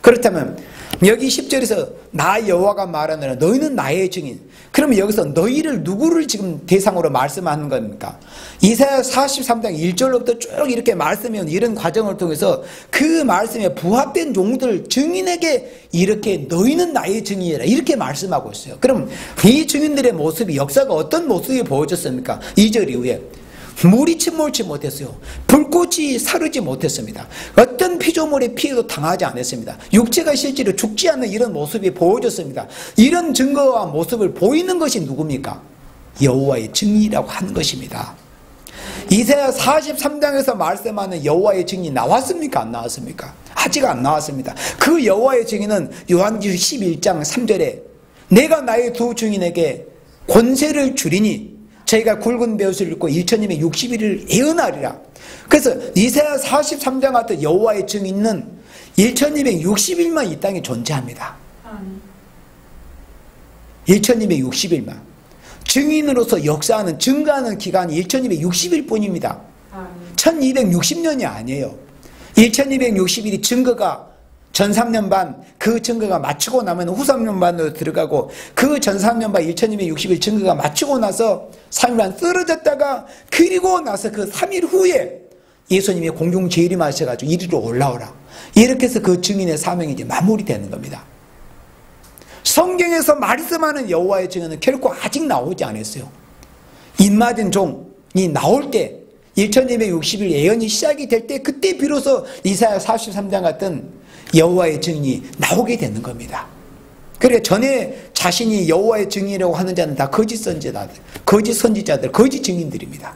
그렇다면 여기 10절에서 나 여호와가 말하느라 너희는 나의 증인. 그러면 여기서 너희를 누구를 지금 대상으로 말씀하는 겁니까? 이사야 43장 1절로부터 쭉 이렇게 말씀해온 이런 과정을 통해서 그 말씀에 부합된 종들 증인에게 이렇게 너희는 나의 증인이라 이렇게 말씀하고 있어요. 그럼 이 증인들의 모습이 역사가 어떤 모습이 보여졌습니까? 2절 이후에 물이 침몰치 못했어요. 불꽃이 사르지 못했습니다. 어떤 피조물의 피해도 당하지 않았습니다. 육체가 실제로 죽지 않는 이런 모습이 보여졌습니다. 이런 증거와 모습을 보이는 것이 누굽니까? 여호와의 증인이라고 하는 것입니다. 이사야 43장에서 말씀하는 여호와의 증인이 나왔습니까? 안 나왔습니까? 아직 안 나왔습니다. 그 여호와의 증인은 요한계시록 11장 3절에 내가 나의 두 증인에게 권세를 주리니 저희가 굵은 베옷을 입고 1260일을 예언하리라. 그래서 이사야 43장 같은 여호와의 증인은 1260일만 이 땅에 존재합니다. 1260일만. 증인으로서 역사하는 증거하는 기간이 1260일 뿐입니다. 1260년이 아니에요. 1260일이 증거가 전 3년 반 그 증거가 마치고 나면 후 3년 반으로 들어가고 그 전 3년 반 1260일 증거가 마치고 나서 3일 반 쓰러졌다가 그리고 나서 그 3일 후에 예수님이 공중 재림하셔가지고 이리로 올라오라. 이렇게 해서 그 증인의 사명이 이제 마무리되는 겁니다. 성경에서 말씀하는 여호와의 증인은 결코 아직 나오지 않았어요. 입맞은 종이 나올 때 1260일 예언이 시작이 될 때 그때 비로소 이사야 43장 같은 여호와의 증인이 나오게 되는 겁니다. 그래 전에 자신이 여호와의 증인이라고 하는 자는 다 거짓 선지자들, 거짓 선지자들, 거짓 증인들입니다.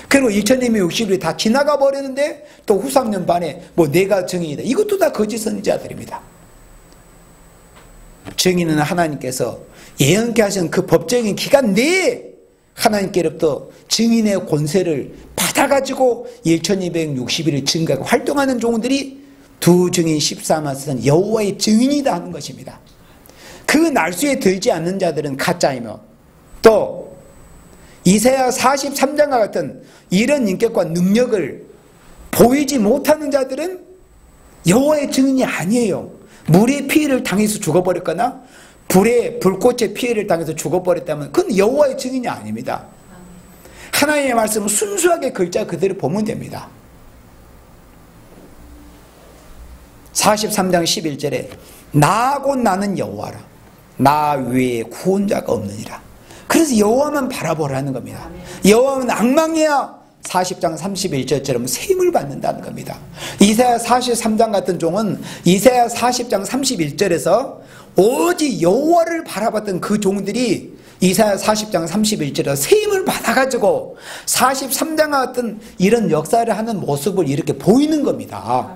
그리고 1260일이 다 지나가 버렸는데 또 후 3년 반에 뭐 내가 증인이다. 이것도 다 거짓 선지자들입니다. 증인은 하나님께서 예언케 하신 그 법적인 기간 내에 하나님께로부터 증인의 권세를 받아가지고 1260일을 증거하고 활동하는 종들이 두 증인 14만은 여호와의 증인이다 하는 것입니다. 그 날수에 들지 않는 자들은 가짜이며 또 이사야 43장과 같은 이런 인격과 능력을 보이지 못하는 자들은 여호와의 증인이 아니에요. 물의 피해를 당해서 죽어버렸거나 불꽃의 피해를 당해서 죽어버렸다면 그건 여호와의 증인이 아닙니다. 하나님의 말씀은 순수하게 글자 그대로 보면 됩니다. 43장 11절에 나하고 나는 여호와라. 나 외에 구원자가 없느니라. 그래서 여호와만 바라보라는 겁니다. 여호와는 앙망이야 40장 31절처럼 세임을 받는다는 겁니다. 이사야 43장 같은 종은 이사야 40장 31절에서 오직 여호와를 바라봤던 그 종들이 이사야 40장 31절에서 세임을 받아가지고 43장 같은 이런 역사를 하는 모습을 이렇게 보이는 겁니다.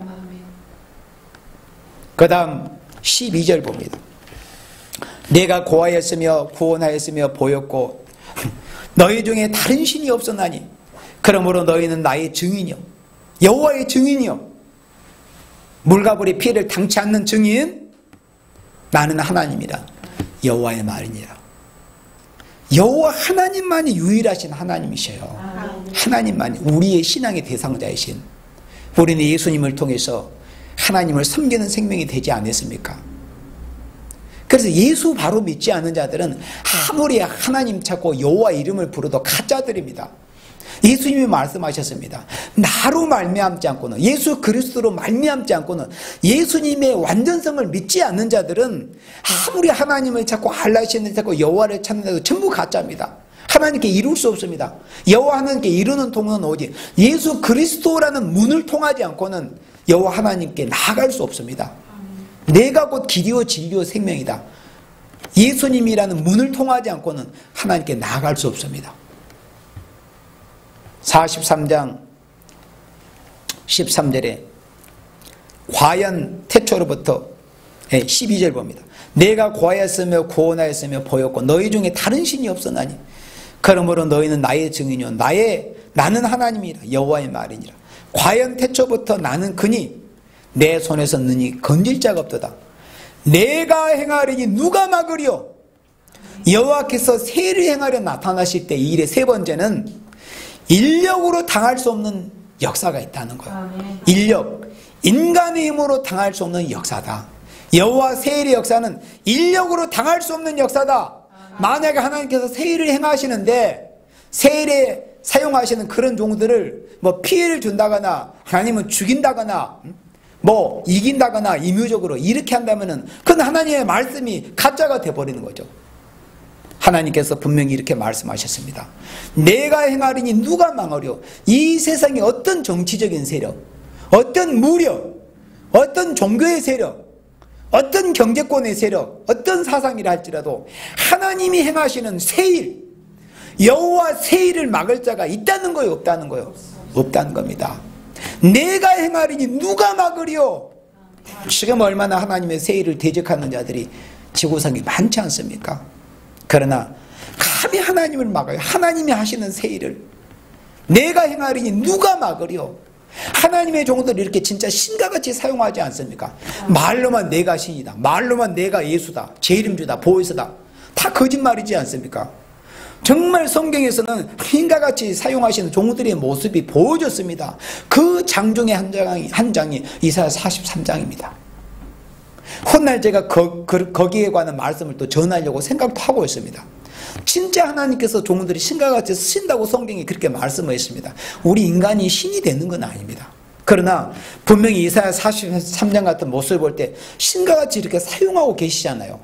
그 다음 12절 봅니다. 내가 고하였으며 구원하였으며 보였고 너희 중에 다른 신이 없었나니 그러므로 너희는 나의 증인이요 여호와의 증인이요 물과 불의 피해를 당치 않는 증인 나는 하나님이라 여호와의 말이니라. 여호와 하나님만이 유일하신 하나님이셔요. 하나님만이 우리의 신앙의 대상자이신 우리는 예수님을 통해서 하나님을 섬기는 생명이 되지 않았습니까? 그래서 예수 바로 믿지 않는 자들은 아무리 하나님 찾고 여호와 이름을 부르도 가짜들입니다. 예수님이 말씀하셨습니다. 나로 말미암지 않고는 예수 그리스도로 말미암지 않고는 예수님의 완전성을 믿지 않는 자들은 아무리 하나님을 찾고 알라시는 찾고 여호와를 찾는다고 전부 가짜입니다. 하나님께 이룰 수 없습니다. 여호와 하나님께 이루는 통로는 오직 예수 그리스도라는 문을 통하지 않고는 여호와 하나님께 나아갈 수 없습니다. 내가 곧 길이요 진리요 생명이다. 예수님이라는 문을 통하지 않고는 하나님께 나아갈 수 없습니다. 43장 13절에 과연 태초로부터 12절 봅니다. 내가 고하였으며 구원하였으며 보였고 너희 중에 다른 신이 없었나니 그러므로 너희는 나의 증인이요 나는 하나님이라 여호와의 말이니라. 과연 태초부터 나는 그니 내 손에서 능히 건질 자가 없도다. 내가 행하려니 누가 막으리요. 여호와께서 세를 행하려 나타나실 때 이 일의 세 번째는 인력으로 당할 수 없는 역사가 있다는 거예요. 인력, 인간의 힘으로 당할 수 없는 역사다. 여호와 새 일의 역사는 인력으로 당할 수 없는 역사다. 만약에 하나님께서 새 일을 행하시는데 새 일에 사용하시는 그런 종들을 뭐 피해를 준다거나 아니면 죽인다거나 뭐 이긴다거나 임의적으로 이렇게 한다면은 그건 하나님의 말씀이 가짜가 돼버리는 거죠. 하나님께서 분명히 이렇게 말씀하셨습니다. 내가 행하리니 누가 망하려. 이 세상에 어떤 정치적인 세력, 어떤 무력, 어떤 종교의 세력, 어떤 경제권의 세력, 어떤 사상이라 할지라도 하나님이 행하시는 새 일, 여호와 새 일을 막을 자가 있다는 거예요, 없다는 거예요? 없다는 겁니다. 내가 행하리니 누가 막으리요. 지금 얼마나 하나님의 새 일을 대적하는 자들이 지구상에 많지 않습니까? 그러나 감히 하나님을 막아요. 하나님이 하시는 새 일을 내가 행하리니 누가 막으리요. 하나님의 종들을 이렇게 진짜 신과같이 사용하지 않습니까? 말로만 내가 신이다, 말로만 내가 예수다, 재림주다, 보혜사다, 다 거짓말이지 않습니까? 정말 성경에서는 신과같이 사용하시는 종들의 모습이 보여졌습니다. 그 장 중에 한 장이 이사야 43장입니다. 훗날 제가 거기에 관한 말씀을 또 전하려고 생각도 하고 있습니다. 진짜 하나님께서 종들이 신과같이 쓰신다고 성경이 그렇게 말씀하셨습니다. 우리 인간이 신이 되는 건 아닙니다. 그러나 분명히 이사야 43장 같은 모습을 볼 때 신과같이 이렇게 사용하고 계시잖아요.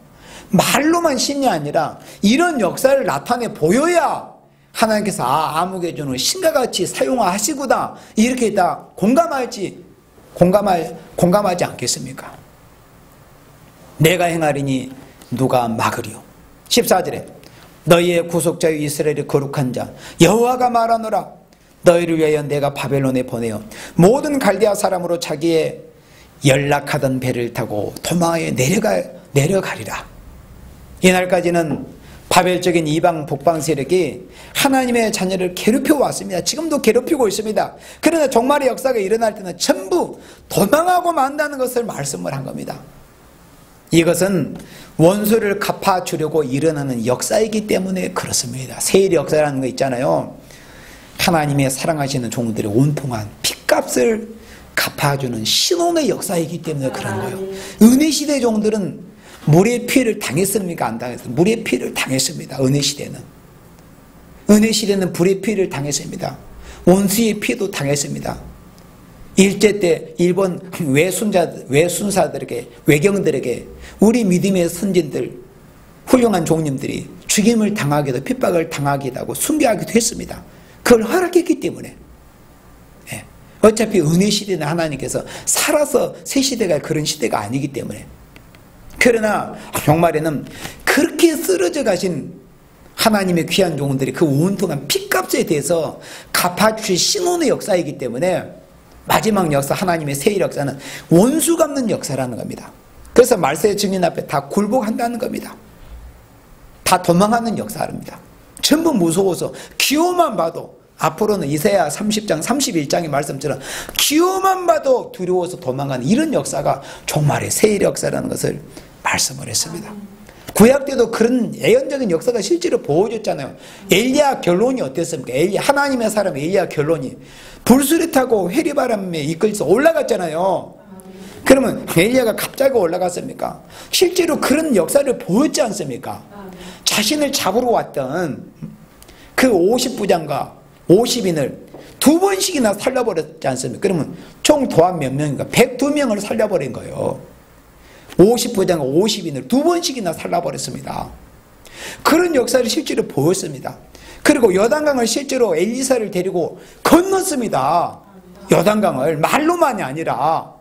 말로만 신이 아니라 이런 역사를 나타내 보여야 하나님께서 아무개 주는 신과같이 사용하시구나 이렇게 다 공감하지 않겠습니까? 내가 행하리니 누가 막으리요. 14절에 너희의 구속자여 이스라엘의 거룩한 자 여호와가 말하노라. 너희를 위하여 내가 바벨론에 보내어 모든 갈대아 사람으로 자기의 연락하던 배를 타고 도망하여 내려가리라. 이날까지는 바벨적인 이방 북방 세력이 하나님의 자녀를 괴롭혀 왔습니다. 지금도 괴롭히고 있습니다. 그러나 종말의 역사가 일어날 때는 전부 도망하고 만다는 것을 말씀을 한 겁니다. 이것은 원수를 갚아주려고 일어나는 역사이기 때문에 그렇습니다. 세일의 역사라는 거 있잖아요. 하나님의 사랑하시는 종들의 온통한 핏값을 갚아주는 신혼의 역사이기 때문에 그런 거예요. 은혜시대 종들은 물의 피해를 당했습니까? 안 당했습니까? 물의 피해를 당했습니다. 은혜시대는 불의 피해를 당했습니다. 원수의 피해도 당했습니다. 일제 때 일본 외순사들에게, 외경들에게 우리 믿음의 선진들, 훌륭한 종님들이 죽임을 당하기도, 핍박을 당하기도 하고 순교하기도 했습니다. 그걸 허락했기 때문에. 어차피 은혜시대는 하나님께서 살아서 새 시대가 그런 시대가 아니기 때문에. 그러나 종말에는 그렇게 쓰러져 가신 하나님의 귀한 종들이 그 온통한 핏값에 대해서 갚아주실 신혼의 역사이기 때문에 마지막 역사, 하나님의 새 일 역사는 원수 갚는 역사라는 겁니다. 그래서 말세의 증인 앞에 다 굴복한다는 겁니다. 다 도망하는 역사입니다. 전부 무서워서 기호만 봐도, 앞으로는 이사야 30장 31장의 말씀처럼 기호만 봐도 두려워서 도망가는 이런 역사가 종말의 새 일 역사라는 것을 말씀을 했습니다. 구약 때도 그런 예언적인 역사가 실제로 보여줬잖아요. 엘리야 결론이 어땠습니까? 하나님의 사람 엘리야 결론이 불수리 타고 회리바람에 이끌려서 올라갔잖아요. 그러면 엘리야가 갑자기 올라갔습니까? 실제로 그런 역사를 보였지 않습니까? 자신을 잡으러 왔던 그 50부장과 50인을 2번씩이나 살려버렸지 않습니까? 그러면 총 도합 몇 명인가? 102명을 살려버린 거예요. 50부장과 50인을 2번씩이나 살려버렸습니다. 그런 역사를 실제로 보였습니다. 그리고 요단강을 실제로 엘리사를 데리고 건넜습니다. 요단강을 말로만이 아니라.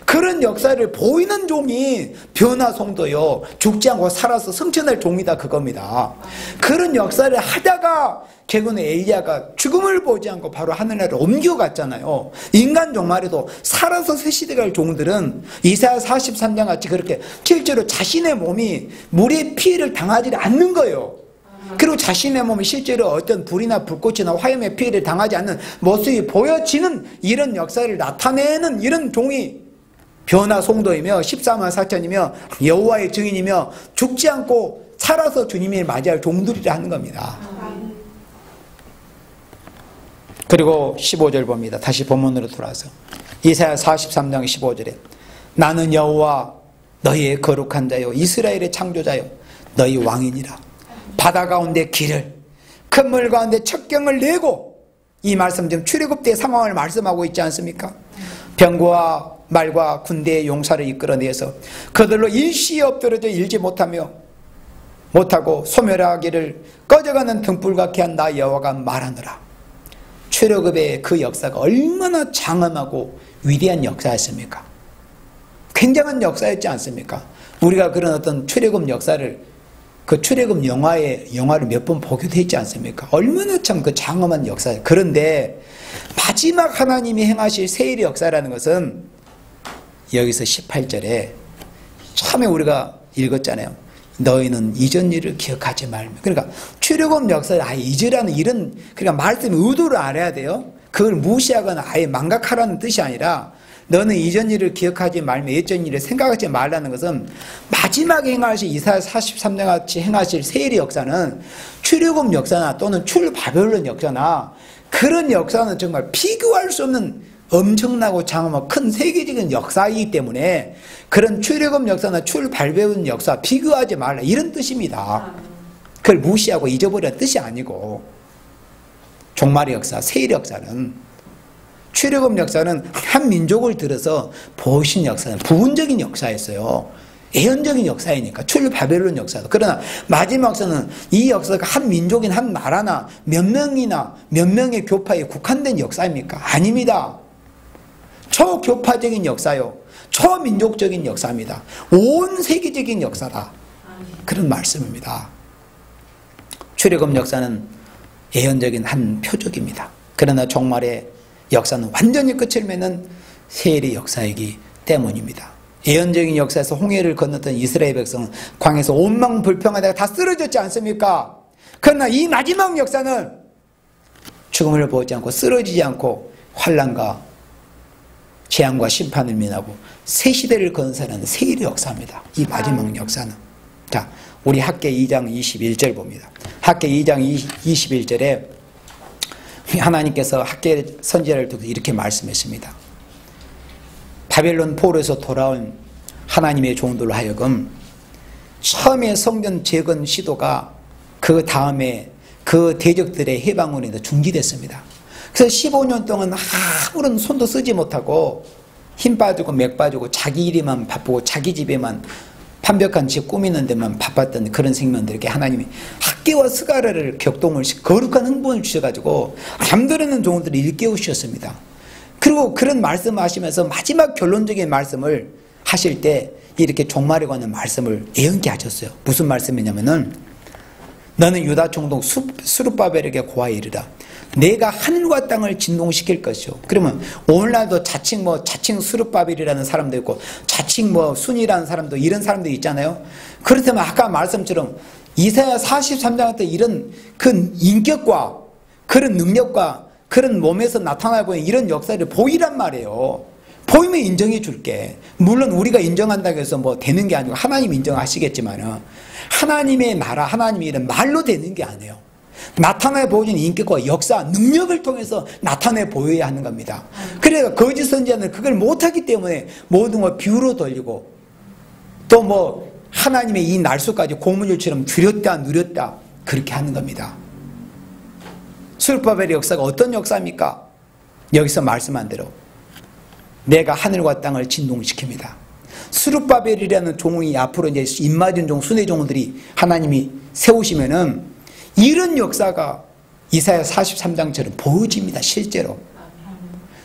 그런 역사를 보이는 종이 변화송도요, 죽지 않고 살아서 승천할 종이다 그겁니다. 그런 역사를 하다가 결국은 엘리야가 죽음을 보지 않고 바로 하늘나라로 옮겨갔잖아요. 인간 종말에도 살아서 새 시대 갈 종들은 이사야 43장 같이 그렇게 실제로 자신의 몸이 물의 피해를 당하지 않는 거예요. 그리고 자신의 몸이 실제로 어떤 불이나 불꽃이나 화염의 피해를 당하지 않는 모습이 보여지는 이런 역사를 나타내는 이런 종이 변화송도이며 14만 4천이며 여호와의 증인이며 죽지 않고 살아서 주님을 맞이할 종들이라 하는 겁니다. 그리고 15절 봅니다. 다시 본문으로 돌아와서 이사야 43장 15절에 나는 여호와 너희의 거룩한 자요 이스라엘의 창조자요 너희 왕이니라. 바다 가운데 길을 큰 물 가운데 척경을 내고, 이 말씀 지금 출애굽 때 상황을 말씀하고 있지 않습니까? 병거와 말과 군대의 용사를 이끌어내서 그들로 일시에 엎드려져 일지 못하고 소멸하기를 꺼져가는 등불같게 한 나 여호와가 말하노라. 출애굽의 그 역사가 얼마나 장엄하고 위대한 역사였습니까? 굉장한 역사였지 않습니까? 우리가 그런 어떤 출애굽 역사를, 그 출애굽 영화를 몇 번 보기도 했지 않습니까? 얼마나 참 그 장엄한 역사예요. 그런데 마지막 하나님이 행하실 세일의 역사라는 것은 여기서 18절에 처음에 우리가 읽었잖아요. 너희는 이전 일을 기억하지 말며. 그러니까 출애굽 역사를 아예 잊으라는 이런, 그러니까 말씀의 의도를 알아야 돼요. 그걸 무시하거나 아예 망각하라는 뜻이 아니라, 너는 이전 일을 기억하지 말며 예전 일을 생각하지 말라는 것은 마지막에 행하실 이사야 43장 같이 행하실 세일의 역사는 출애굽 역사나 또는 출바벨론 역사나 그런 역사는 정말 비교할 수 없는 엄청나고 장엄하고 큰 세계적인 역사이기 때문에 그런 출애굽 역사나 출발배운 역사 비교하지 말라 이런 뜻입니다. 그걸 무시하고 잊어버리는 뜻이 아니고, 종말의 역사, 세일 역사는, 출애굽 역사는 한 민족을 들어서 보신 역사는 부분적인 역사였어요. 예언적인 역사이니까 출바벨론 역사도. 그러나 마지막 역사는 이 역사가 한 민족인 한 나라나 몇 명이나 몇 명의 교파에 국한된 역사입니까? 아닙니다. 초교파적인 역사요, 초민족적인 역사입니다. 온 세계적인 역사다, 그런 말씀입니다. 출애굽 역사는 예언적인 한 표적입니다. 그러나 종말의 역사는 완전히 끝을 맺는 세일의 역사이기 때문입니다. 예언적인 역사에서 홍해를 건넜던 이스라엘 백성은 광야에서 온망불평하다가 다 쓰러졌지 않습니까? 그러나 이 마지막 역사는 죽음을 보지 않고 쓰러지지 않고 환난과 재앙과 심판을 면하고 새 시대를 건설하는 세일의 역사입니다. 이 마지막 역사는. 자, 우리 학개 2장 21절 봅니다. 학개 2장 21절에 하나님께서 학개 선지자를 두고 이렇게 말씀했습니다. 바벨론 포로에서 돌아온 하나님의 종들로 하여금 처음에 성전 재건 시도가 그 다음에 그 대적들의 해방으로 인해 중지됐습니다. 그래서 15년 동안 아무런 손도 쓰지 못하고 힘 빠지고 맥 빠지고 자기 일에만 바쁘고 자기 집에만 완벽한 집 꾸미는 데만 바빴던 그런 생명들에게 하나님이 학개와 스가랴를 격동을 거룩한 흥분을 주셔가지고 잠들어있는 종들을 일깨우셨습니다. 그리고 그런 말씀을 하시면서 마지막 결론적인 말씀을 하실 때 이렇게 종말에 관한 말씀을 예언케 하셨어요. 무슨 말씀이냐면은 너는 유다 총독 스룹바벨에게 고하여 이르라. 내가 하늘과 땅을 진동시킬 것이요. 그러면 오늘날도 자칭 스룹바벨이라는 사람도 있고 자칭 순이라는 사람도, 이런 사람도 있잖아요. 그렇다면 아까 말씀처럼 이사야 43장 같은 이런 그 인격과 그런 능력과 그런 몸에서 나타나 보이는 이런 역사를 보이란 말이에요. 보이면 인정해 줄게. 물론 우리가 인정한다고 해서 되는 게 아니고 하나님 인정하시겠지만 하나님의 나라, 하나님의 일은 말로 되는 게 아니에요. 나타내 보여준 인격과 역사, 능력을 통해서 나타내 보여야 하는 겁니다. 그래서 거짓 선지자는 그걸 못하기 때문에 모든 걸 비유로 돌리고 또 하나님의 이 날수까지 고문율처럼 줄였다 누렸다 그렇게 하는 겁니다. 스룹바벨의 역사가 어떤 역사입니까? 여기서 말씀한 대로 내가 하늘과 땅을 진동시킵니다. 스룹바벨이라는 종이 앞으로 이제 입맞은 종, 순회 종들이 하나님이 세우시면은 이런 역사가 이사야 43장처럼 보여집니다. 실제로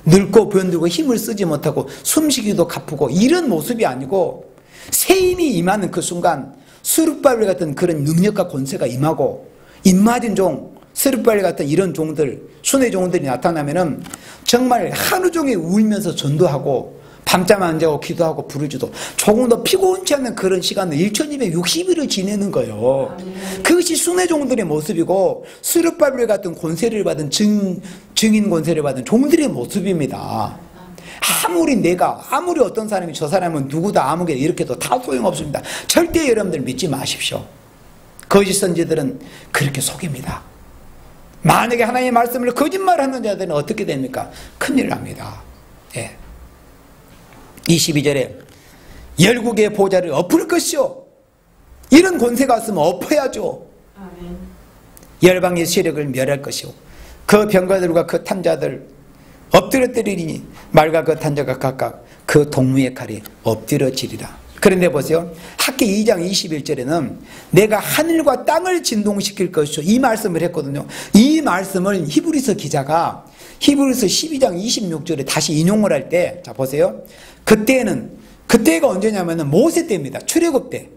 늙고 변들고 힘을 쓰지 못하고 숨쉬기도 가쁘고 이런 모습이 아니고 새 힘이 임하는 그 순간 스룹바벨 같은 그런 능력과 권세가 임하고 입맞은 종, 스룹바벨 같은 이런 종들, 순회 종들이 나타나면은 정말 하루 종일 울면서 전도하고 밤잠 안 자고 기도하고 부르짖도 조금 더 피곤치 않은 그런 시간을 1260일을 지내는 거예요. 그것이 순회 종들의 모습이고 스룹바벨 같은 권세를 받은 증인 권세를 받은 종들의 모습입니다. 아무리 어떤 사람이 저 사람은 누구다 아무게 이렇게 해도 다 소용없습니다. 절대 여러분들 믿지 마십시오. 거짓 선지들은 그렇게 속입니다. 만약에 하나님의 말씀을 거짓말하는 자들은 어떻게 됩니까? 큰일 납니다. 예. 22절에 열국의 보좌를 엎을 것이요. 이런 권세가 있으면 엎어야죠. 아멘. 열방의 세력을 멸할 것이요. 그 병거들과 그 탄자들 엎드려뜨리니 말과 그 탄자가 각각 그 동무의 칼에 엎드려지리라. 그런데 보세요. 학기 2장 21절에는 내가 하늘과 땅을 진동시킬 것이요. 이 말씀을 했거든요. 이 말씀을 히브리서 기자가 히브리서 12장 26절에 다시 인용을 할 때, 자 보세요. 그때가 언제냐면은 모세 때입니다. 출애굽 때.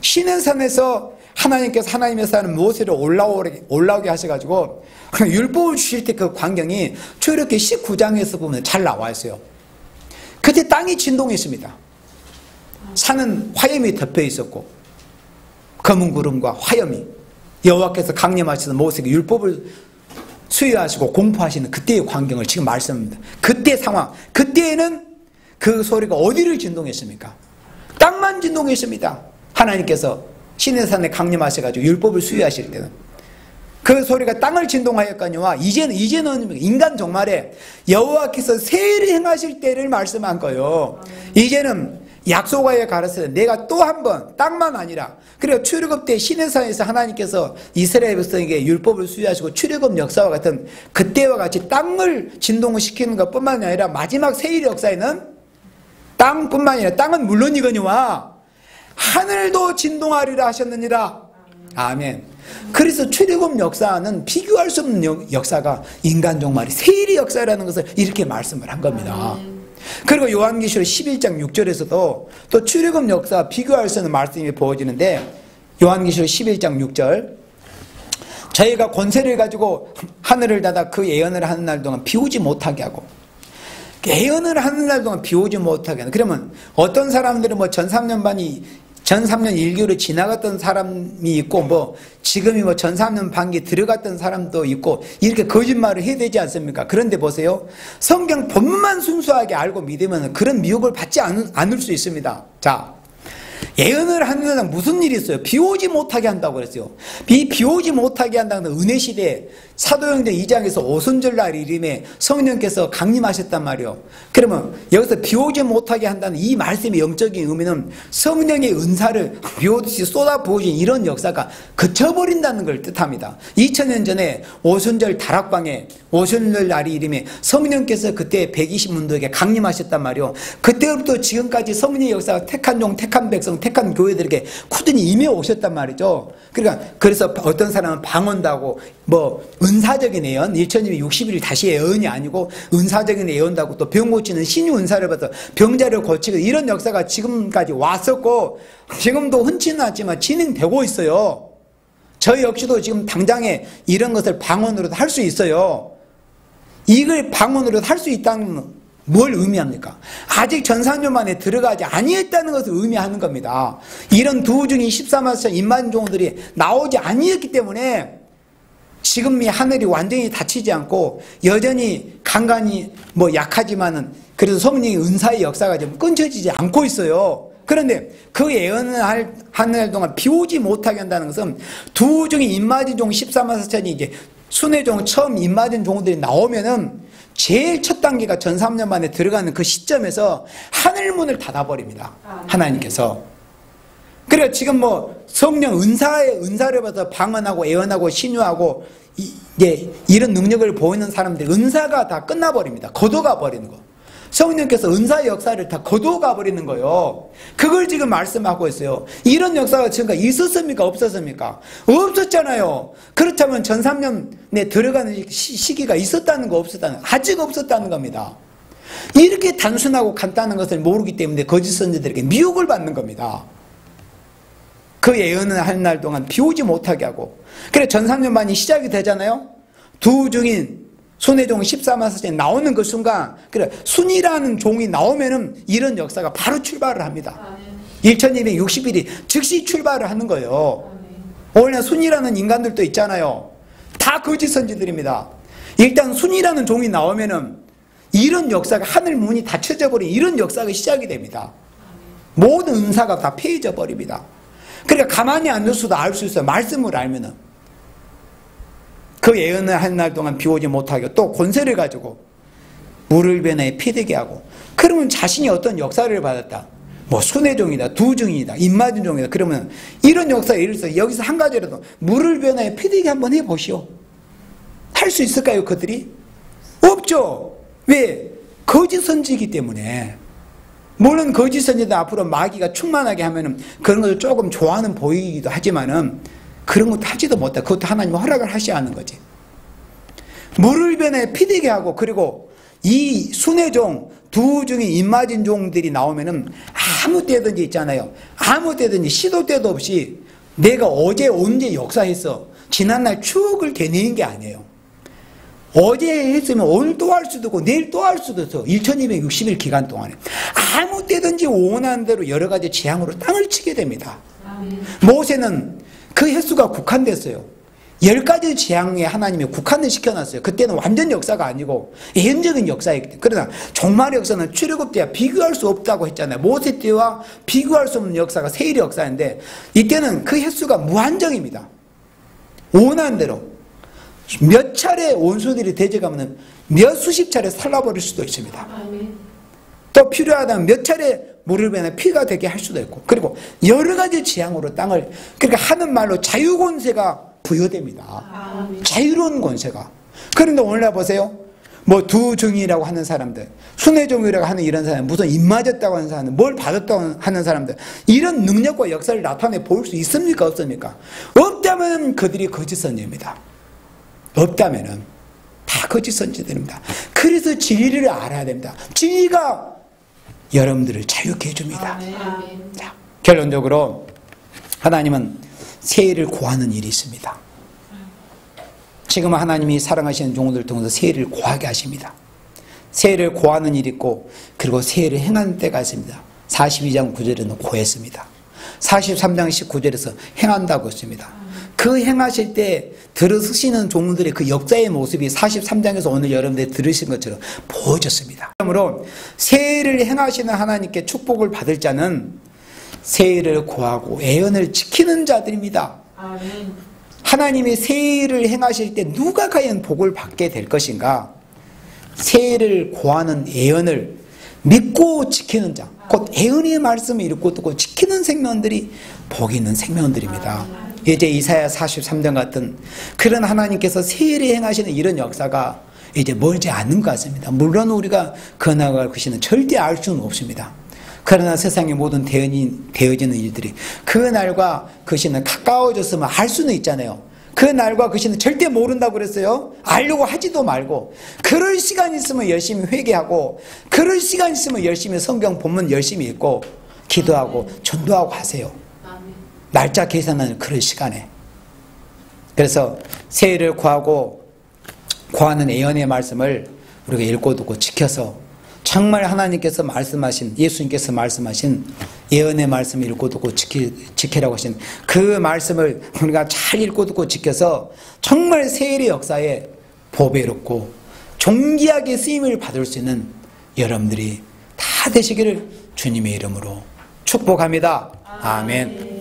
시내산에서 하나님께서 하나님의 사는 모세를 올라오게 하셔가지고 율법을 주실 때 그 광경이 출애굽기 19장에서 보면 잘 나와 있어요. 그때 땅이 진동했습니다. 산은 화염이 덮여 있었고 검은 구름과 화염이 여호와께서 강림하셔서 모세에게 율법을 수여하시고 공포하시는 그때의 광경을 지금 말씀합니다. 그때 상황, 그때에는 그 소리가 어디를 진동했습니까? 땅만 진동했습니다. 하나님께서 시내산에 강림하셔가지고 율법을 수여하실 때는 그 소리가 땅을 진동하였거니와 이제는 인간 종말에 여호와께서 세일을 행하실 때를 말씀한 거예요. 이제는 약속하여 가라사대 내가 또 한 번 땅만 아니라 그리고 출애굽 때 시내산에서 하나님께서 이스라엘 백성에게 율법을 수여하시고 출애굽 역사와 같은 그때와 같이 땅을 진동을 시키는 것뿐만 아니라 마지막 세일 역사에는 땅뿐만 아니라 땅은 물론이거니와 하늘도 진동하리라 하셨느니라. 아멘. 그래서 출애굽 역사는 비교할 수 없는 역사가 인간 종말이 세일의 역사라는 것을 이렇게 말씀을 한 겁니다. 그리고 요한계시록 11장 6절에서도 또 출애굽 역사와 비교할 수 없는 말씀이 보여지는데 요한계시록 11장 6절 저희가 권세를 가지고 하늘을 닫아 그 예언을 하는 날 동안 비오지 못하게 하고 예언을 하는 날 동안 비오지 못하게 하는 그러면 어떤 사람들은 뭐 전 3년 1개월을 지나갔던 사람이 있고 뭐 지금이 뭐 전 3년 반기 들어갔던 사람도 있고 이렇게 거짓말을 해야 되지 않습니까? 그런데 보세요. 성경 본문만 순수하게 알고 믿으면 그런 미혹을 받지 않을 수 있습니다. 자, 예언을 하는 날 무슨 일이 있어요? 비 오지 못하게 한다고 그랬어요. 비 오지 못하게 한다는 은혜 시대에 사도행전 2장에서 오순절날 이름에 성령께서 강림하셨단 말이에요. 그러면 여기서 비 오지 못하게 한다는 이 말씀의 영적인 의미는 성령의 은사를 비 오듯이 쏟아부어진 이런 역사가 그쳐버린다는 걸 뜻합니다. 2000년 전에 오순절 다락방에 오순절 날이 이름에 성령께서 그때 120문도에게 강림하셨단 말이에요. 그때부터 지금까지 성령의 역사가 택한 종, 택한 백성, 택한 교회들에게 꾸준히 임해 오셨단 말이죠. 그러니까 그래서 어떤 사람은 방언도 하고 뭐 은사적인 예언, 1260일 다시 예언이 아니고 은사적인 예언도 하고 또 병 고치는 신유 은사를 받아서 병자를 고치고 이런 역사가 지금까지 왔었고 지금도 흔치는 않지만 진행되고 있어요. 저희 역시도 지금 당장에 이런 것을 방언으로도 할 수 있어요. 이걸 방언으로 할 수 있다는 뭘 의미합니까? 아직 전산년 만에 들어가지 아니했다는 것을 의미하는 겁니다. 이런 두 중인 13만선 인만종들이 나오지 아니했기 때문에 지금 이 하늘이 완전히 닫히지 않고 여전히 간간히 뭐 약하지만은 그래서 성령의 은사의 역사가 좀 끊쳐지지 않고 있어요. 그런데 그 예언을 하는 동안 비 오지 못하게 한다는 것은 두 중인 인맞은 종 14만선이 이제 순회종 처음 인맞은 종들이 나오면은 제일 첫 단계가 전 3년 만에 들어가는 그 시점에서 하늘문을 닫아버립니다. 하나님께서. 그래서 지금 뭐 성령 은사를 받아서 방언하고 예언하고 신유하고 이런 능력을 보이는 사람들 은사가 다 끝나버립니다. 거둬가 버리는 거. 성령께서 은사의 역사를 다 거둬가 버리는 거예요. 그걸 지금 말씀하고 있어요. 이런 역사가 지금까지 있었습니까? 없었습니까? 없었잖아요. 그렇다면 전 3년에 들어가는 시기가 있었다는 거 없었다는 거 아직 없었다는 겁니다. 이렇게 단순하고 간단한 것을 모르기 때문에 거짓 선지자들에게 미혹을 받는 겁니다. 그 예언을 한 날 동안 비 오지 못하게 하고 그래 전 3년 만이 시작이 되잖아요. 두 중인 순회종 14만선이 나오는 그 순간 그래 순이라는 종이 나오면은 이런 역사가 바로 출발을 합니다. 1260일이 즉시 출발을 하는 거예요. 오늘 순이라는 인간들도 있잖아요. 다 거짓 선지들입니다. 일단 순이라는 종이 나오면은 이런 역사가 하늘 문이 닫혀져 버린 이런 역사가 시작이 됩니다. 모든 은사가 다 폐해져 버립니다. 그러니까 가만히 앉아서도 알 수 있어요. 말씀을 알면은. 그 예언을 한 날 동안 비 오지 못하게 또 권세를 가지고 물을 변화에 피되게 하고 그러면 자신이 어떤 역사를 받았다. 뭐 순회종이다, 두중이다, 입맞은종이다. 그러면 이런 역사에 예를 들어서 여기서 한 가지라도 물을 변화에 피디기 한번 해보시오. 할 수 있을까요, 그들이? 없죠. 왜? 거짓 선지이기 때문에. 물론 거짓 선지도 앞으로 마귀가 충만하게 하면은 그런 것을 조금 좋아하는 보이기도 하지만은 그런 것도 하지도 못해. 그것도 하나님 허락을 하셔야 하는 거지. 물을 변화에 피디게 하고, 그리고 이 순회종, 두중이 입맞은 종들이 나오면은 아무 때든지 있잖아요. 아무 때든지 시도 때도 없이 내가 어제 언제 역사했어. 지난날 추억을 되뇌는 게 아니에요. 어제 했으면 오늘 또 할 수도 있고 내일 또 할 수도 있어. 1260일 기간 동안에 아무 때든지 원하는 대로 여러 가지 재앙으로 땅을 치게 됩니다. 모세는 그 횟수가 국한됐어요. 10가지 재앙에 하나님이 국한을 시켜놨어요. 그때는 완전 역사가 아니고 예언적인 역사이기 때문에. 그러나 종말의 역사는 출애굽 때와 비교할 수 없다고 했잖아요. 모세 때와 비교할 수 없는 역사가 세일의 역사인데, 이때는 그 횟수가 무한정입니다. 원하는 대로 몇 차례 원수들이 대적하면 몇 수십 차례 살라버릴 수도 있습니다. 또 필요하다면 몇 차례 물을 변해 피가 되게 할 수도 있고, 그리고 여러 가지 재앙으로 땅을, 그러니까 하는 말로 자유권세가 부여됩니다. 자유로운 권세가. 그런데 오늘날 보세요. 뭐 두중이라고 하는 사람들, 순회종이라고 하는 이런 사람, 무슨 입 맞았다고 하는 사람들, 뭘 받았다고 하는 사람들, 이런 능력과 역사를 나타내 보일 수 있습니까? 없습니까? 없다면 그들이 거짓 선지입니다. 없다면은 다 거짓 선지들입니다. 그래서 진리를 알아야 됩니다. 진리가 여러분들을 자유케 해줍니다. 자, 결론적으로 하나님은 세일을 고하는 일이 있습니다. 지금 하나님이 사랑하시는 종들을 통해서 세일을 고하게 하십니다. 세일을 고하는 일이 있고, 그리고 세일을 행하는 때가 있습니다. 42장 9절에는 고했습니다. 43장 19절에서 행한다고 했습니다. 그 행하실 때 들으시는 종들의 그 역사의 모습이 43장에서 오늘 여러분들이 들으신 것처럼 보여졌습니다. 그러므로 세일을 행하시는 하나님께 축복을 받을 자는 세일을 고하고 애언을 지키는 자들입니다. 아멘. 하나님이 세일을 행하실 때 누가 과연 복을 받게 될 것인가? 세일을 고하는 애언을 믿고 지키는 자, 곧 애언의 말씀을 읽고 듣고 지키는 생명들이 복 있는 생명들입니다. 이제 이사야 43장 같은 그런 하나님께서 세일을 행하시는 이런 역사가 이제 멀지 않는 것 같습니다. 물론 우리가 그날과 그 시는 절대 알 수는 없습니다. 그러나 세상의 모든 되어지는 일들이 그 날과 그 시는 가까워졌으면 알 수는 있잖아요. 그 날과 그 시는 절대 모른다고 그랬어요. 알려고 하지도 말고, 그럴 시간 있으면 열심히 회개하고, 그럴 시간 있으면 열심히 성경 본문 열심히 읽고 기도하고 전도하고 하세요. 날짜 계산하는 그런 시간에. 그래서 세일을 고하는 예언의 말씀을 우리가 읽고 듣고 지켜서 정말 하나님께서 말씀하신, 예수님께서 말씀하신 예언의 말씀을 읽고 듣고 지키라고 하신 그 말씀을 우리가 잘 읽고 듣고 지켜서 정말 세일의 역사에 보배롭고 존귀하게 쓰임을 받을 수 있는 여러분들이 다 되시기를 주님의 이름으로 축복합니다. 아멘.